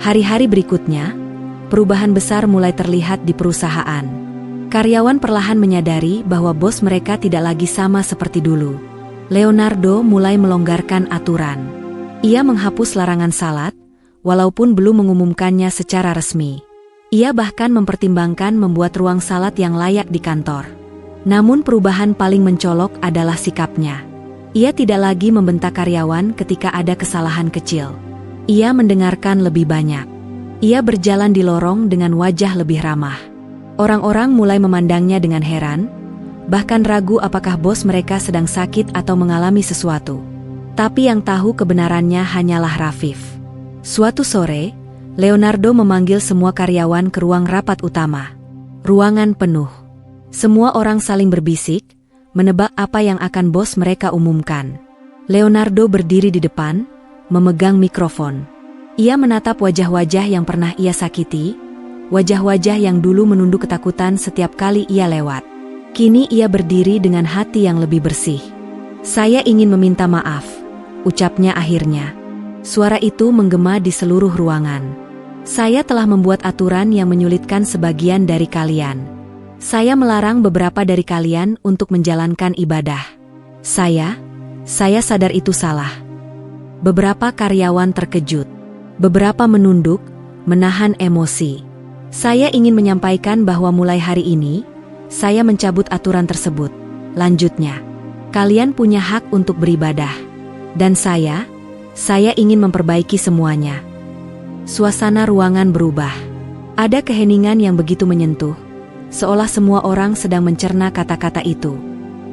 Hari-hari berikutnya, perubahan besar mulai terlihat di perusahaan. Karyawan perlahan menyadari bahwa bos mereka tidak lagi sama seperti dulu. Leonardo mulai melonggarkan aturan. Ia menghapus larangan salat, walaupun belum mengumumkannya secara resmi. Ia bahkan mempertimbangkan membuat ruang salat yang layak di kantor. Namun perubahan paling mencolok adalah sikapnya. Ia tidak lagi membentak karyawan ketika ada kesalahan kecil. Ia mendengarkan lebih banyak. Ia berjalan di lorong dengan wajah lebih ramah. Orang-orang mulai memandangnya dengan heran, bahkan ragu apakah bos mereka sedang sakit atau mengalami sesuatu. Tapi yang tahu kebenarannya hanyalah Rafif. Suatu sore, Leonardo memanggil semua karyawan ke ruang rapat utama. Ruangan penuh. Semua orang saling berbisik, menebak apa yang akan bos mereka umumkan. Leonardo berdiri di depan, memegang mikrofon. Ia menatap wajah-wajah yang pernah ia sakiti, wajah-wajah yang dulu menunduk ketakutan setiap kali ia lewat. Kini ia berdiri dengan hati yang lebih bersih. "Saya ingin meminta maaf," ucapnya akhirnya. Suara itu menggema di seluruh ruangan. "Saya telah membuat aturan yang menyulitkan sebagian dari kalian. Saya melarang beberapa dari kalian untuk menjalankan ibadah. Saya sadar itu salah." Beberapa karyawan terkejut. Beberapa menunduk, menahan emosi. "Saya ingin menyampaikan bahwa mulai hari ini, saya mencabut aturan tersebut," lanjutnya. "Kalian punya hak untuk beribadah. Dan saya ingin memperbaiki semuanya." Suasana ruangan berubah. Ada keheningan yang begitu menyentuh, seolah semua orang sedang mencerna kata-kata itu.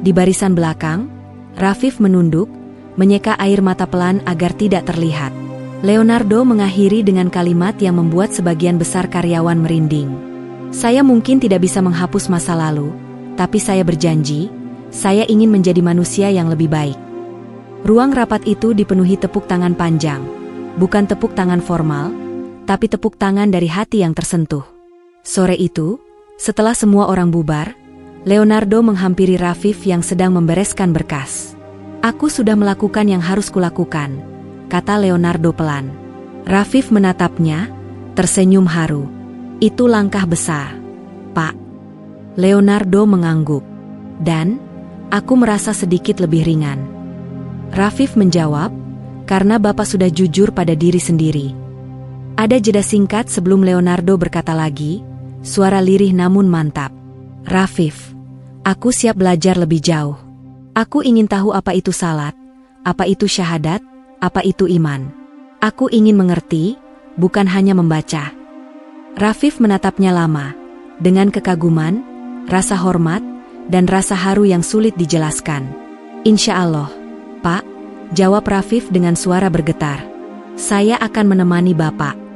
Di barisan belakang, Rafif menunduk, menyeka air mata pelan agar tidak terlihat. Leonardo mengakhiri dengan kalimat yang membuat sebagian besar karyawan merinding. "Saya mungkin tidak bisa menghapus masa lalu, tapi saya berjanji, saya ingin menjadi manusia yang lebih baik." Ruang rapat itu dipenuhi tepuk tangan panjang. Bukan tepuk tangan formal, tapi tepuk tangan dari hati yang tersentuh. Sore itu, setelah semua orang bubar, Leonardo menghampiri Rafif yang sedang membereskan berkas. "Aku sudah melakukan yang harus kulakukan," kata Leonardo pelan. Rafif menatapnya, tersenyum haru. "Itu langkah besar, Pak." Leonardo mengangguk. "Dan, aku merasa sedikit lebih ringan." Rafif menjawab, "Karena Bapak sudah jujur pada diri sendiri." Ada jeda singkat sebelum Leonardo berkata lagi, suara lirih namun mantap. "Rafif, aku siap belajar lebih jauh. Aku ingin tahu apa itu salat, apa itu syahadat, apa itu iman. Aku ingin mengerti, bukan hanya membaca." Rafif menatapnya lama, dengan kekaguman, rasa hormat, dan rasa haru yang sulit dijelaskan. "Insya Allah, Pak," jawab Rafif dengan suara bergetar. "Saya akan menemani Bapak."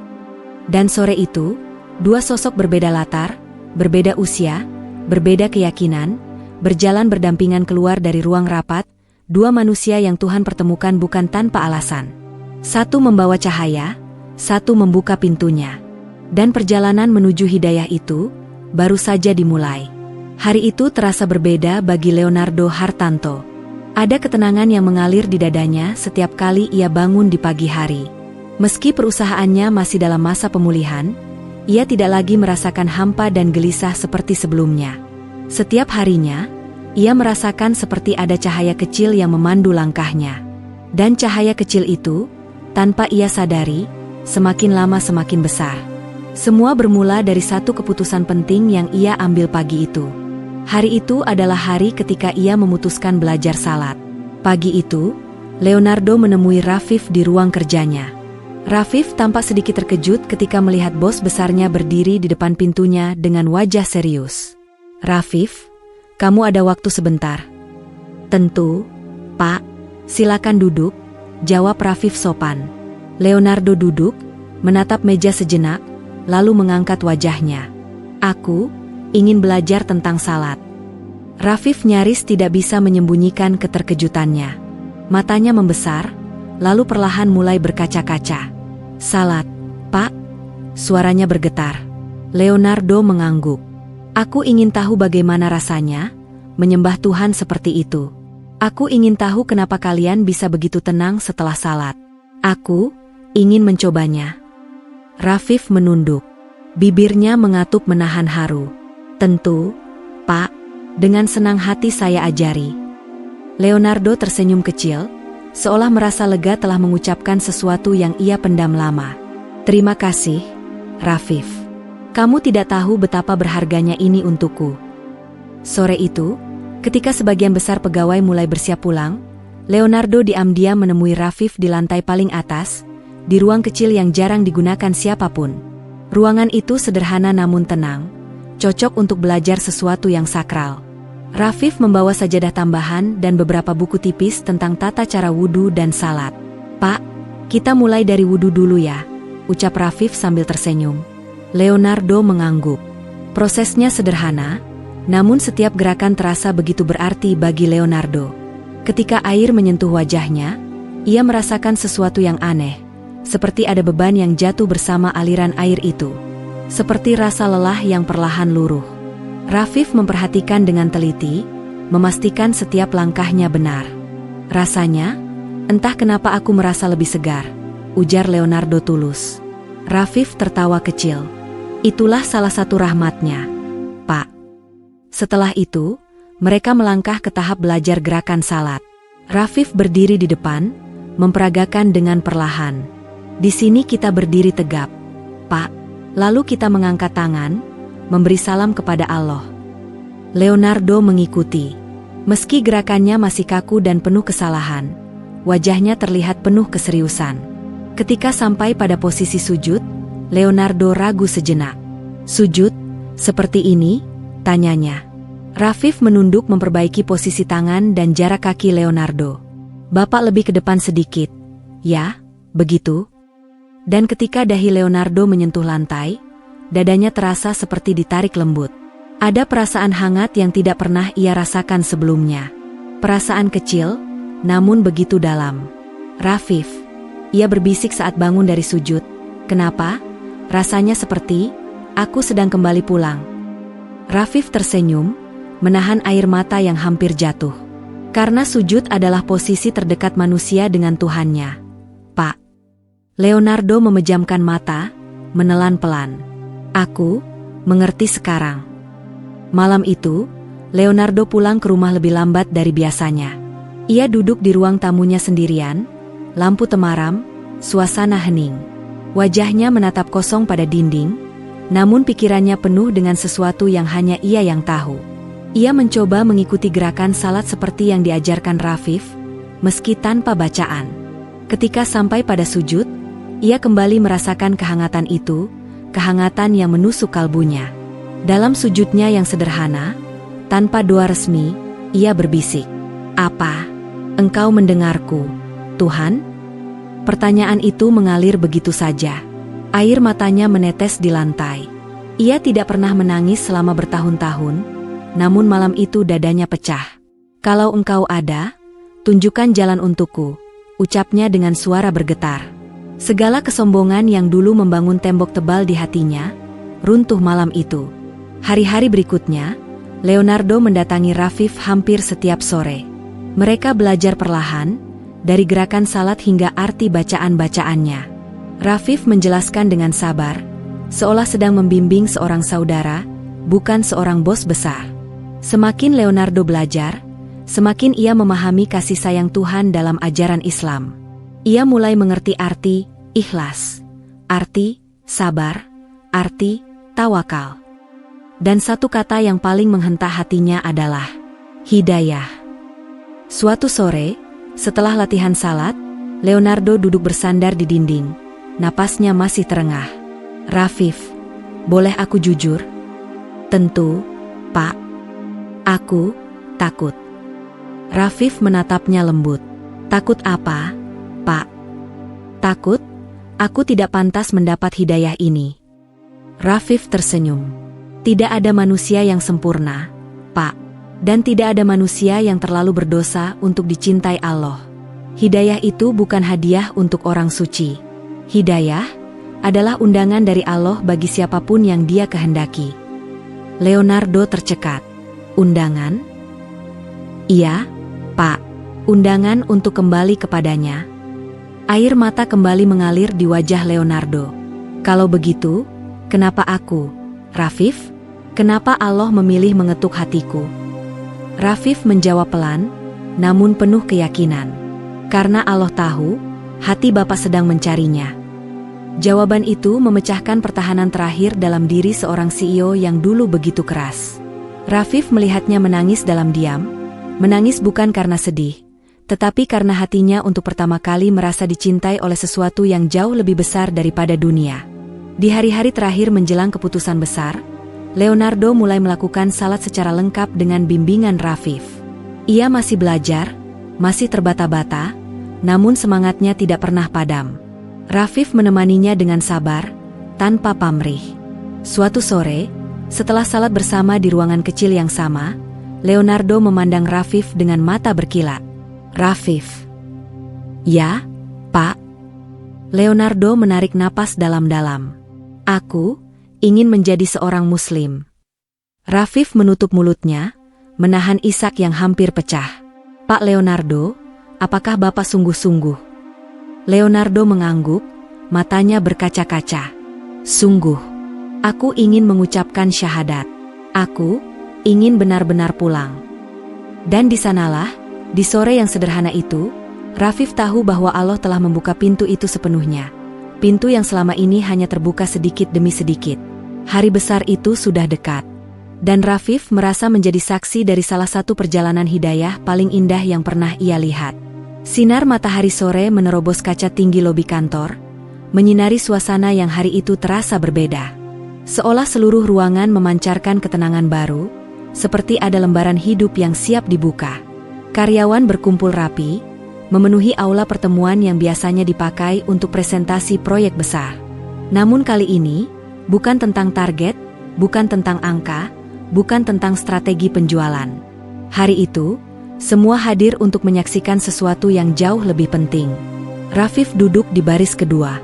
Dan sore itu, dua sosok berbeda latar, berbeda usia, berbeda keyakinan, berjalan berdampingan keluar dari ruang rapat, dua manusia yang Tuhan pertemukan bukan tanpa alasan. Satu membawa cahaya, satu membuka pintunya. Dan perjalanan menuju hidayah itu baru saja dimulai. Hari itu terasa berbeda bagi Leonardo Hartanto. Ada ketenangan yang mengalir di dadanya setiap kali ia bangun di pagi hari. Meski perusahaannya masih dalam masa pemulihan, ia tidak lagi merasakan hampa dan gelisah seperti sebelumnya. Setiap harinya, ia merasakan seperti ada cahaya kecil yang memandu langkahnya. Dan cahaya kecil itu, tanpa ia sadari, semakin lama semakin besar. Semua bermula dari satu keputusan penting yang ia ambil pagi itu. Hari itu adalah hari ketika ia memutuskan belajar salat. Pagi itu, Leonardo menemui Rafif di ruang kerjanya. Rafif tampak sedikit terkejut ketika melihat bos besarnya berdiri di depan pintunya dengan wajah serius. "Rafif, kamu ada waktu sebentar?" "Tentu, Pak. Silakan duduk," jawab Rafif sopan. Leonardo duduk, menatap meja sejenak, lalu mengangkat wajahnya. "Aku ingin belajar tentang salat." Rafif nyaris tidak bisa menyembunyikan keterkejutannya. Matanya membesar, lalu perlahan mulai berkaca-kaca. "Salat, Pak?" Suaranya bergetar. Leonardo mengangguk. "Aku ingin tahu bagaimana rasanya menyembah Tuhan seperti itu. Aku ingin tahu kenapa kalian bisa begitu tenang setelah salat. Aku ingin mencobanya." Rafif menunduk. Bibirnya mengatup menahan haru. "Tentu, Pak. Dengan senang hati saya ajari." Leonardo tersenyum kecil, seolah merasa lega telah mengucapkan sesuatu yang ia pendam lama. "Terima kasih, Rafif. Kamu tidak tahu betapa berharganya ini untukku." Sore itu, ketika sebagian besar pegawai mulai bersiap pulang, Leonardo diam-diam menemui Rafif di lantai paling atas, di ruang kecil yang jarang digunakan siapapun. Ruangan itu sederhana namun tenang, cocok untuk belajar sesuatu yang sakral. Rafif membawa sajadah tambahan dan beberapa buku tipis tentang tata cara wudu dan salat. "Pak, kita mulai dari wudu dulu ya," ucap Rafif sambil tersenyum. Leonardo mengangguk. Prosesnya sederhana, namun setiap gerakan terasa begitu berarti bagi Leonardo. Ketika air menyentuh wajahnya, ia merasakan sesuatu yang aneh, seperti ada beban yang jatuh bersama aliran air itu. Seperti rasa lelah yang perlahan luruh. Rafif memperhatikan dengan teliti, memastikan setiap langkahnya benar. Rasanya, entah kenapa aku merasa lebih segar, ujar Leonardo tulus. Rafif tertawa kecil. Itulah salah satu rahmatnya, Pak. Setelah itu, mereka melangkah ke tahap belajar gerakan salat. Rafif berdiri di depan, memperagakan dengan perlahan. Di sini kita berdiri tegap, Pak. Lalu kita mengangkat tangan, memberi salam kepada Allah. Leonardo mengikuti. Meski gerakannya masih kaku dan penuh kesalahan, wajahnya terlihat penuh keseriusan. Ketika sampai pada posisi sujud, Leonardo ragu sejenak. Sujud? Seperti ini? Tanyanya. Rafif menunduk memperbaiki posisi tangan dan jarak kaki Leonardo. Bapak lebih ke depan sedikit. Ya, begitu. Dan ketika dahi Leonardo menyentuh lantai, dadanya terasa seperti ditarik lembut. Ada perasaan hangat yang tidak pernah ia rasakan sebelumnya. Perasaan kecil, namun begitu dalam. Rafif, ia berbisik saat bangun dari sujud. Kenapa? Rasanya seperti, aku sedang kembali pulang. Rafif tersenyum, menahan air mata yang hampir jatuh. Karena sujud adalah posisi terdekat manusia dengan Tuhannya. Pak. Leonardo memejamkan mata, menelan pelan. Aku mengerti sekarang. Malam itu, Leonardo pulang ke rumah lebih lambat dari biasanya. Ia duduk di ruang tamunya sendirian, lampu temaram, suasana hening. Wajahnya menatap kosong pada dinding, namun pikirannya penuh dengan sesuatu yang hanya ia yang tahu. Ia mencoba mengikuti gerakan salat seperti yang diajarkan Rafif, meski tanpa bacaan. Ketika sampai pada sujud, ia kembali merasakan kehangatan itu, kehangatan yang menusuk kalbunya. Dalam sujudnya yang sederhana, tanpa doa resmi, ia berbisik, "Apa? Engkau mendengarku, Tuhan?" Pertanyaan itu mengalir begitu saja. Air matanya menetes di lantai. Ia tidak pernah menangis selama bertahun-tahun, namun malam itu dadanya pecah. "Kalau engkau ada, tunjukkan jalan untukku," ucapnya dengan suara bergetar. Segala kesombongan yang dulu membangun tembok tebal di hatinya, runtuh malam itu. Hari-hari berikutnya, Leonardo mendatangi Rafif hampir setiap sore. Mereka belajar perlahan, dari gerakan salat hingga arti bacaan-bacaannya. Rafif menjelaskan dengan sabar, seolah sedang membimbing seorang saudara, bukan seorang bos besar. Semakin Leonardo belajar, semakin ia memahami kasih sayang Tuhan dalam ajaran Islam. Ia mulai mengerti arti ikhlas, arti sabar, arti tawakal. Dan satu kata yang paling menghentak hatinya adalah hidayah. Suatu sore, setelah latihan salat, Leonardo duduk bersandar di dinding. Napasnya masih terengah. "Rafif, boleh aku jujur?" "Tentu, Pak. Aku takut." Rafif menatapnya lembut. "Takut apa, Pak?" "Takut, aku tidak pantas mendapat hidayah ini." Rafif tersenyum. "Tidak ada manusia yang sempurna, Pak. Dan tidak ada manusia yang terlalu berdosa untuk dicintai Allah. Hidayah itu bukan hadiah untuk orang suci. Hidayah adalah undangan dari Allah bagi siapapun yang Dia kehendaki." Leonardo tercekat. "Undangan?" "Iya, Pak. Undangan untuk kembali kepadanya." Air mata kembali mengalir di wajah Leonardo. "Kalau begitu, kenapa aku, Rafif? Kenapa Allah memilih mengetuk hatiku?" Rafif menjawab pelan, namun penuh keyakinan. "Karena Allah tahu, hati Bapak sedang mencarinya." Jawaban itu memecahkan pertahanan terakhir dalam diri seorang CEO yang dulu begitu keras. Rafif melihatnya menangis dalam diam, menangis bukan karena sedih, tetapi karena hatinya untuk pertama kali merasa dicintai oleh sesuatu yang jauh lebih besar daripada dunia. Di hari-hari terakhir menjelang keputusan besar, Leonardo mulai melakukan salat secara lengkap dengan bimbingan Rafif. Ia masih belajar, masih terbata-bata, namun semangatnya tidak pernah padam. Rafif menemaninya dengan sabar, tanpa pamrih. Suatu sore, setelah salat bersama di ruangan kecil yang sama, Leonardo memandang Rafif dengan mata berkilat. "Rafif." "Ya, Pak." Leonardo menarik napas dalam-dalam. "Aku ingin menjadi seorang Muslim." Rafif menutup mulutnya, menahan isak yang hampir pecah. "Pak Leonardo, apakah Bapak sungguh-sungguh?" Leonardo mengangguk, matanya berkaca-kaca. "Sungguh, aku ingin mengucapkan syahadat. Aku ingin benar-benar pulang." Dan di sanalah, di sore yang sederhana itu, Rafif tahu bahwa Allah telah membuka pintu itu sepenuhnya. Pintu yang selama ini hanya terbuka sedikit demi sedikit. Hari besar itu sudah dekat. Dan Rafif merasa menjadi saksi dari salah satu perjalanan hidayah paling indah yang pernah ia lihat. Sinar matahari sore menerobos kaca tinggi lobi kantor, menyinari suasana yang hari itu terasa berbeda. Seolah seluruh ruangan memancarkan ketenangan baru, seperti ada lembaran hidup yang siap dibuka. Karyawan berkumpul rapi, memenuhi aula pertemuan yang biasanya dipakai untuk presentasi proyek besar. Namun kali ini, bukan tentang target, bukan tentang angka, bukan tentang strategi penjualan. Hari itu, semua hadir untuk menyaksikan sesuatu yang jauh lebih penting. Rafif duduk di baris kedua.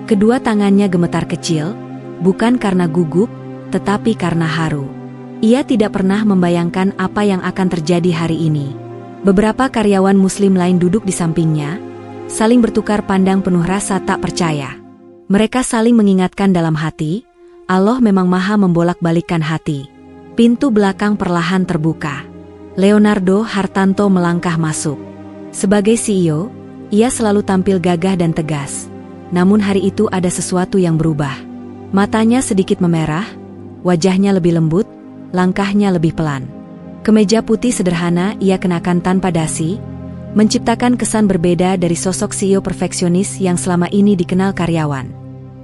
Kedua tangannya gemetar kecil, bukan karena gugup, tetapi karena haru. Ia tidak pernah membayangkan apa yang akan terjadi hari ini. Beberapa karyawan Muslim lain duduk di sampingnya, saling bertukar pandang penuh rasa tak percaya. Mereka saling mengingatkan dalam hati, Allah memang maha membolak-balikkan hati. Pintu belakang perlahan terbuka. Leonardo Hartanto melangkah masuk. Sebagai CEO, ia selalu tampil gagah dan tegas. Namun hari itu ada sesuatu yang berubah. Matanya sedikit memerah, wajahnya lebih lembut, langkahnya lebih pelan. Kemeja putih sederhana ia kenakan tanpa dasi, menciptakan kesan berbeda dari sosok CEO perfeksionis yang selama ini dikenal karyawan.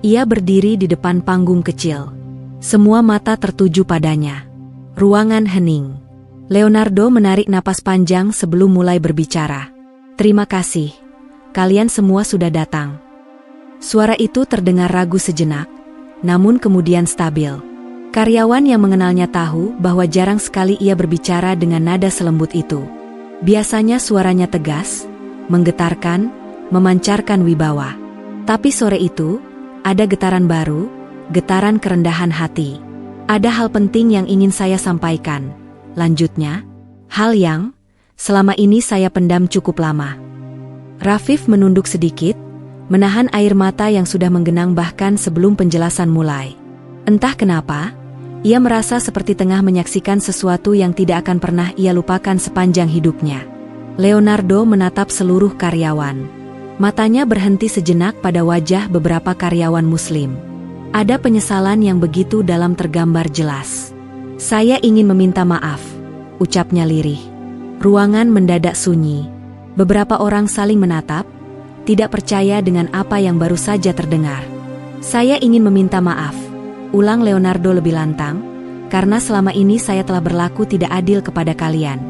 Ia berdiri di depan panggung kecil. Semua mata tertuju padanya. Ruangan hening. Leonardo menarik napas panjang sebelum mulai berbicara. "Terima kasih. Kalian semua sudah datang." Suara itu terdengar ragu sejenak, namun kemudian stabil. Karyawan yang mengenalnya tahu bahwa jarang sekali ia berbicara dengan nada selembut itu. Biasanya suaranya tegas, menggetarkan, memancarkan wibawa. Tapi sore itu, ada getaran baru, getaran kerendahan hati. "Ada hal penting yang ingin saya sampaikan," lanjutnya. "Hal yang selama ini saya pendam cukup lama." Rafif menunduk sedikit, menahan air mata yang sudah menggenang bahkan sebelum penjelasan mulai. Entah kenapa, ia merasa seperti tengah menyaksikan sesuatu yang tidak akan pernah ia lupakan sepanjang hidupnya. Leonardo menatap seluruh karyawan. Matanya berhenti sejenak pada wajah beberapa karyawan Muslim. Ada penyesalan yang begitu dalam tergambar jelas. "Saya ingin meminta maaf," ucapnya lirih. Ruangan mendadak sunyi. Beberapa orang saling menatap, tidak percaya dengan apa yang baru saja terdengar. "Saya ingin meminta maaf," ulang Leonardo lebih lantang, "karena selama ini saya telah berlaku tidak adil kepada kalian.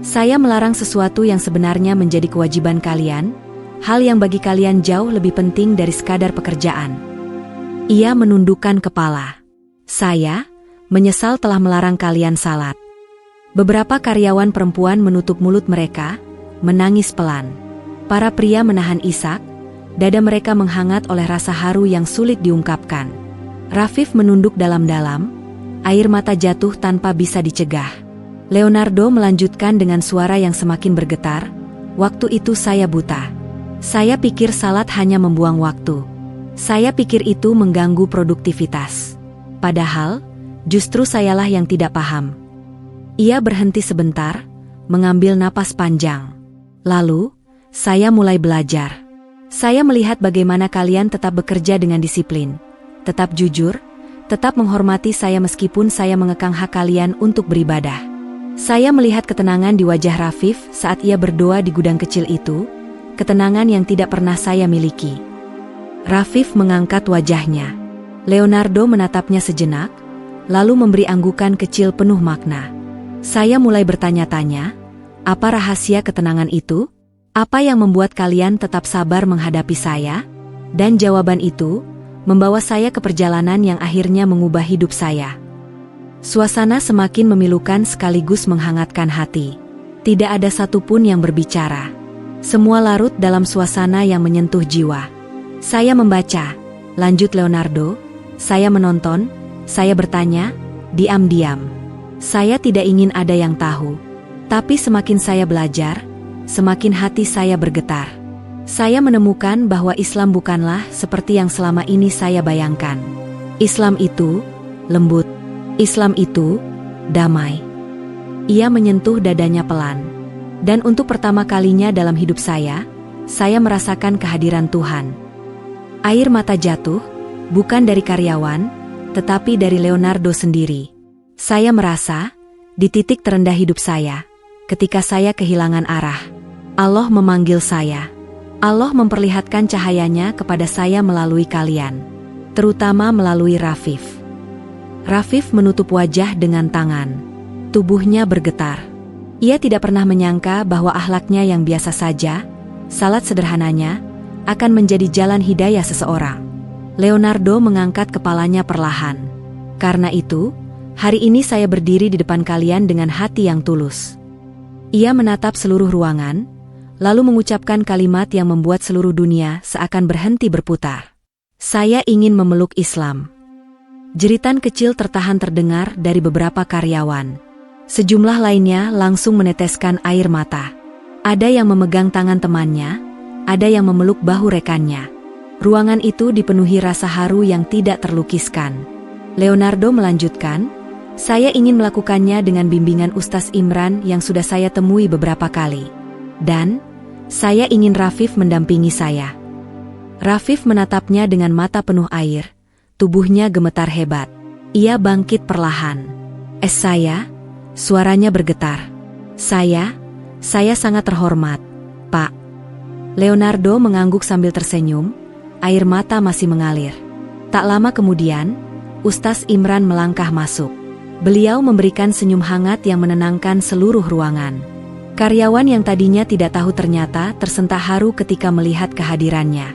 Saya melarang sesuatu yang sebenarnya menjadi kewajiban kalian, hal yang bagi kalian jauh lebih penting dari sekadar pekerjaan." Ia menundukkan kepala. "Saya menyesal telah melarang kalian salat." Beberapa karyawan perempuan menutup mulut mereka, menangis pelan. Para pria menahan isak, dada mereka menghangat oleh rasa haru yang sulit diungkapkan. Rafif menunduk dalam-dalam, air mata jatuh tanpa bisa dicegah. Leonardo melanjutkan dengan suara yang semakin bergetar, "Waktu itu saya buta. Saya pikir salat hanya membuang waktu. Saya pikir itu mengganggu produktivitas. Padahal, justru sayalah yang tidak paham." Ia berhenti sebentar, mengambil napas panjang. "Lalu, saya mulai belajar. Saya melihat bagaimana kalian tetap bekerja dengan disiplin. Tetap jujur, tetap menghormati saya meskipun saya mengekang hak kalian untuk beribadah. Saya melihat ketenangan di wajah Rafif saat ia berdoa di gudang kecil itu, ketenangan yang tidak pernah saya miliki." Rafif mengangkat wajahnya. Leonardo menatapnya sejenak, lalu memberi anggukan kecil penuh makna. "Saya mulai bertanya-tanya, apa rahasia ketenangan itu? Apa yang membuat kalian tetap sabar menghadapi saya? Dan jawaban itu membawa saya ke perjalanan yang akhirnya mengubah hidup saya. Suasana semakin memilukan sekaligus menghangatkan hati. Tidak ada satupun yang berbicara. Semua larut dalam suasana yang menyentuh jiwa. Saya membaca, lanjut Leonardo. Saya menonton, saya bertanya, diam-diam. Saya tidak ingin ada yang tahu. Tapi semakin saya belajar, semakin hati saya bergetar. Saya menemukan bahwa Islam bukanlah seperti yang selama ini saya bayangkan. Islam itu lembut. Islam itu damai. Ia menyentuh dadanya pelan. Dan untuk pertama kalinya dalam hidup saya merasakan kehadiran Tuhan. Air mata jatuh, bukan dari karyawan, tetapi dari Leonardo sendiri. Saya merasa, di titik terendah hidup saya, ketika saya kehilangan arah, Allah memanggil saya. Allah memperlihatkan cahayanya kepada saya melalui kalian, terutama melalui Rafif. Rafif menutup wajah dengan tangan. Tubuhnya bergetar. Ia tidak pernah menyangka bahwa akhlaknya yang biasa saja, salat sederhananya, akan menjadi jalan hidayah seseorang. Leonardo mengangkat kepalanya perlahan. Karena itu, hari ini saya berdiri di depan kalian dengan hati yang tulus. Ia menatap seluruh ruangan, lalu mengucapkan kalimat yang membuat seluruh dunia seakan berhenti berputar. Saya ingin memeluk Islam. Jeritan kecil tertahan terdengar dari beberapa karyawan. Sejumlah lainnya langsung meneteskan air mata. Ada yang memegang tangan temannya, ada yang memeluk bahu rekannya. Ruangan itu dipenuhi rasa haru yang tidak terlukiskan. Leonardo melanjutkan, saya ingin melakukannya dengan bimbingan Ustaz Imran yang sudah saya temui beberapa kali. Dan saya ingin Rafif mendampingi saya. Rafif menatapnya dengan mata penuh air. Tubuhnya gemetar hebat. Ia bangkit perlahan. Suaranya bergetar. Saya sangat terhormat, Pak. Leonardo mengangguk sambil tersenyum, air mata masih mengalir. Tak lama kemudian, Ustaz Imran melangkah masuk. Beliau memberikan senyum hangat yang menenangkan seluruh ruangan. Karyawan yang tadinya tidak tahu ternyata tersentak haru ketika melihat kehadirannya.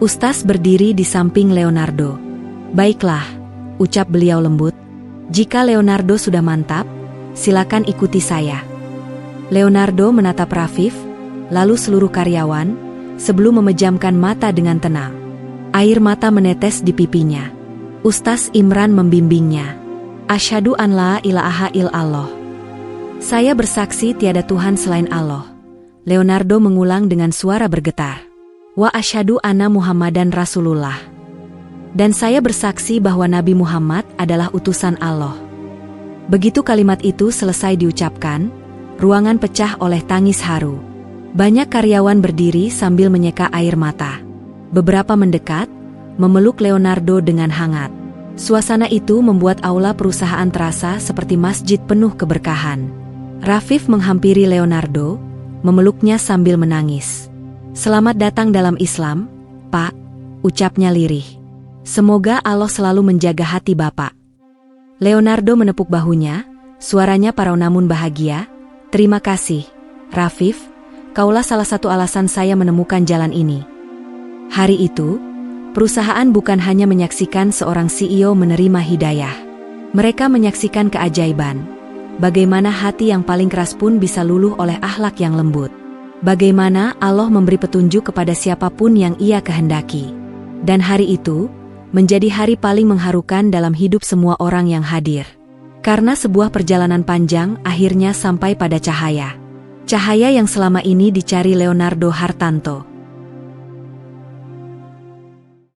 Ustaz berdiri di samping Leonardo. Baiklah, ucap beliau lembut. Jika Leonardo sudah mantap, silakan ikuti saya. Leonardo menatap Rafif, lalu seluruh karyawan, sebelum memejamkan mata dengan tenang. Air mata menetes di pipinya. Ustaz Imran membimbingnya. Asyhadu an la ilaha illallah. Saya bersaksi tiada Tuhan selain Allah. Leonardo mengulang dengan suara bergetar. Wa asyhadu anna Muhammadan Rasulullah. Dan saya bersaksi bahwa Nabi Muhammad adalah utusan Allah. Begitu kalimat itu selesai diucapkan, ruangan pecah oleh tangis haru. Banyak karyawan berdiri sambil menyeka air mata. Beberapa mendekat, memeluk Leonardo dengan hangat. Suasana itu membuat aula perusahaan terasa seperti masjid penuh keberkahan. Rafif menghampiri Leonardo, memeluknya sambil menangis. Selamat datang dalam Islam, Pak, ucapnya lirih. Semoga Allah selalu menjaga hati Bapak. Leonardo menepuk bahunya, suaranya parau namun bahagia. Terima kasih, Rafif, kaulah salah satu alasan saya menemukan jalan ini. Hari itu, perusahaan bukan hanya menyaksikan seorang CEO menerima hidayah. Mereka menyaksikan keajaiban. Bagaimana hati yang paling keras pun bisa luluh oleh akhlak yang lembut. Bagaimana Allah memberi petunjuk kepada siapapun yang Ia kehendaki. Dan hari itu menjadi hari paling mengharukan dalam hidup semua orang yang hadir. Karena sebuah perjalanan panjang akhirnya sampai pada cahaya. Cahaya yang selama ini dicari Leonardo Hartanto.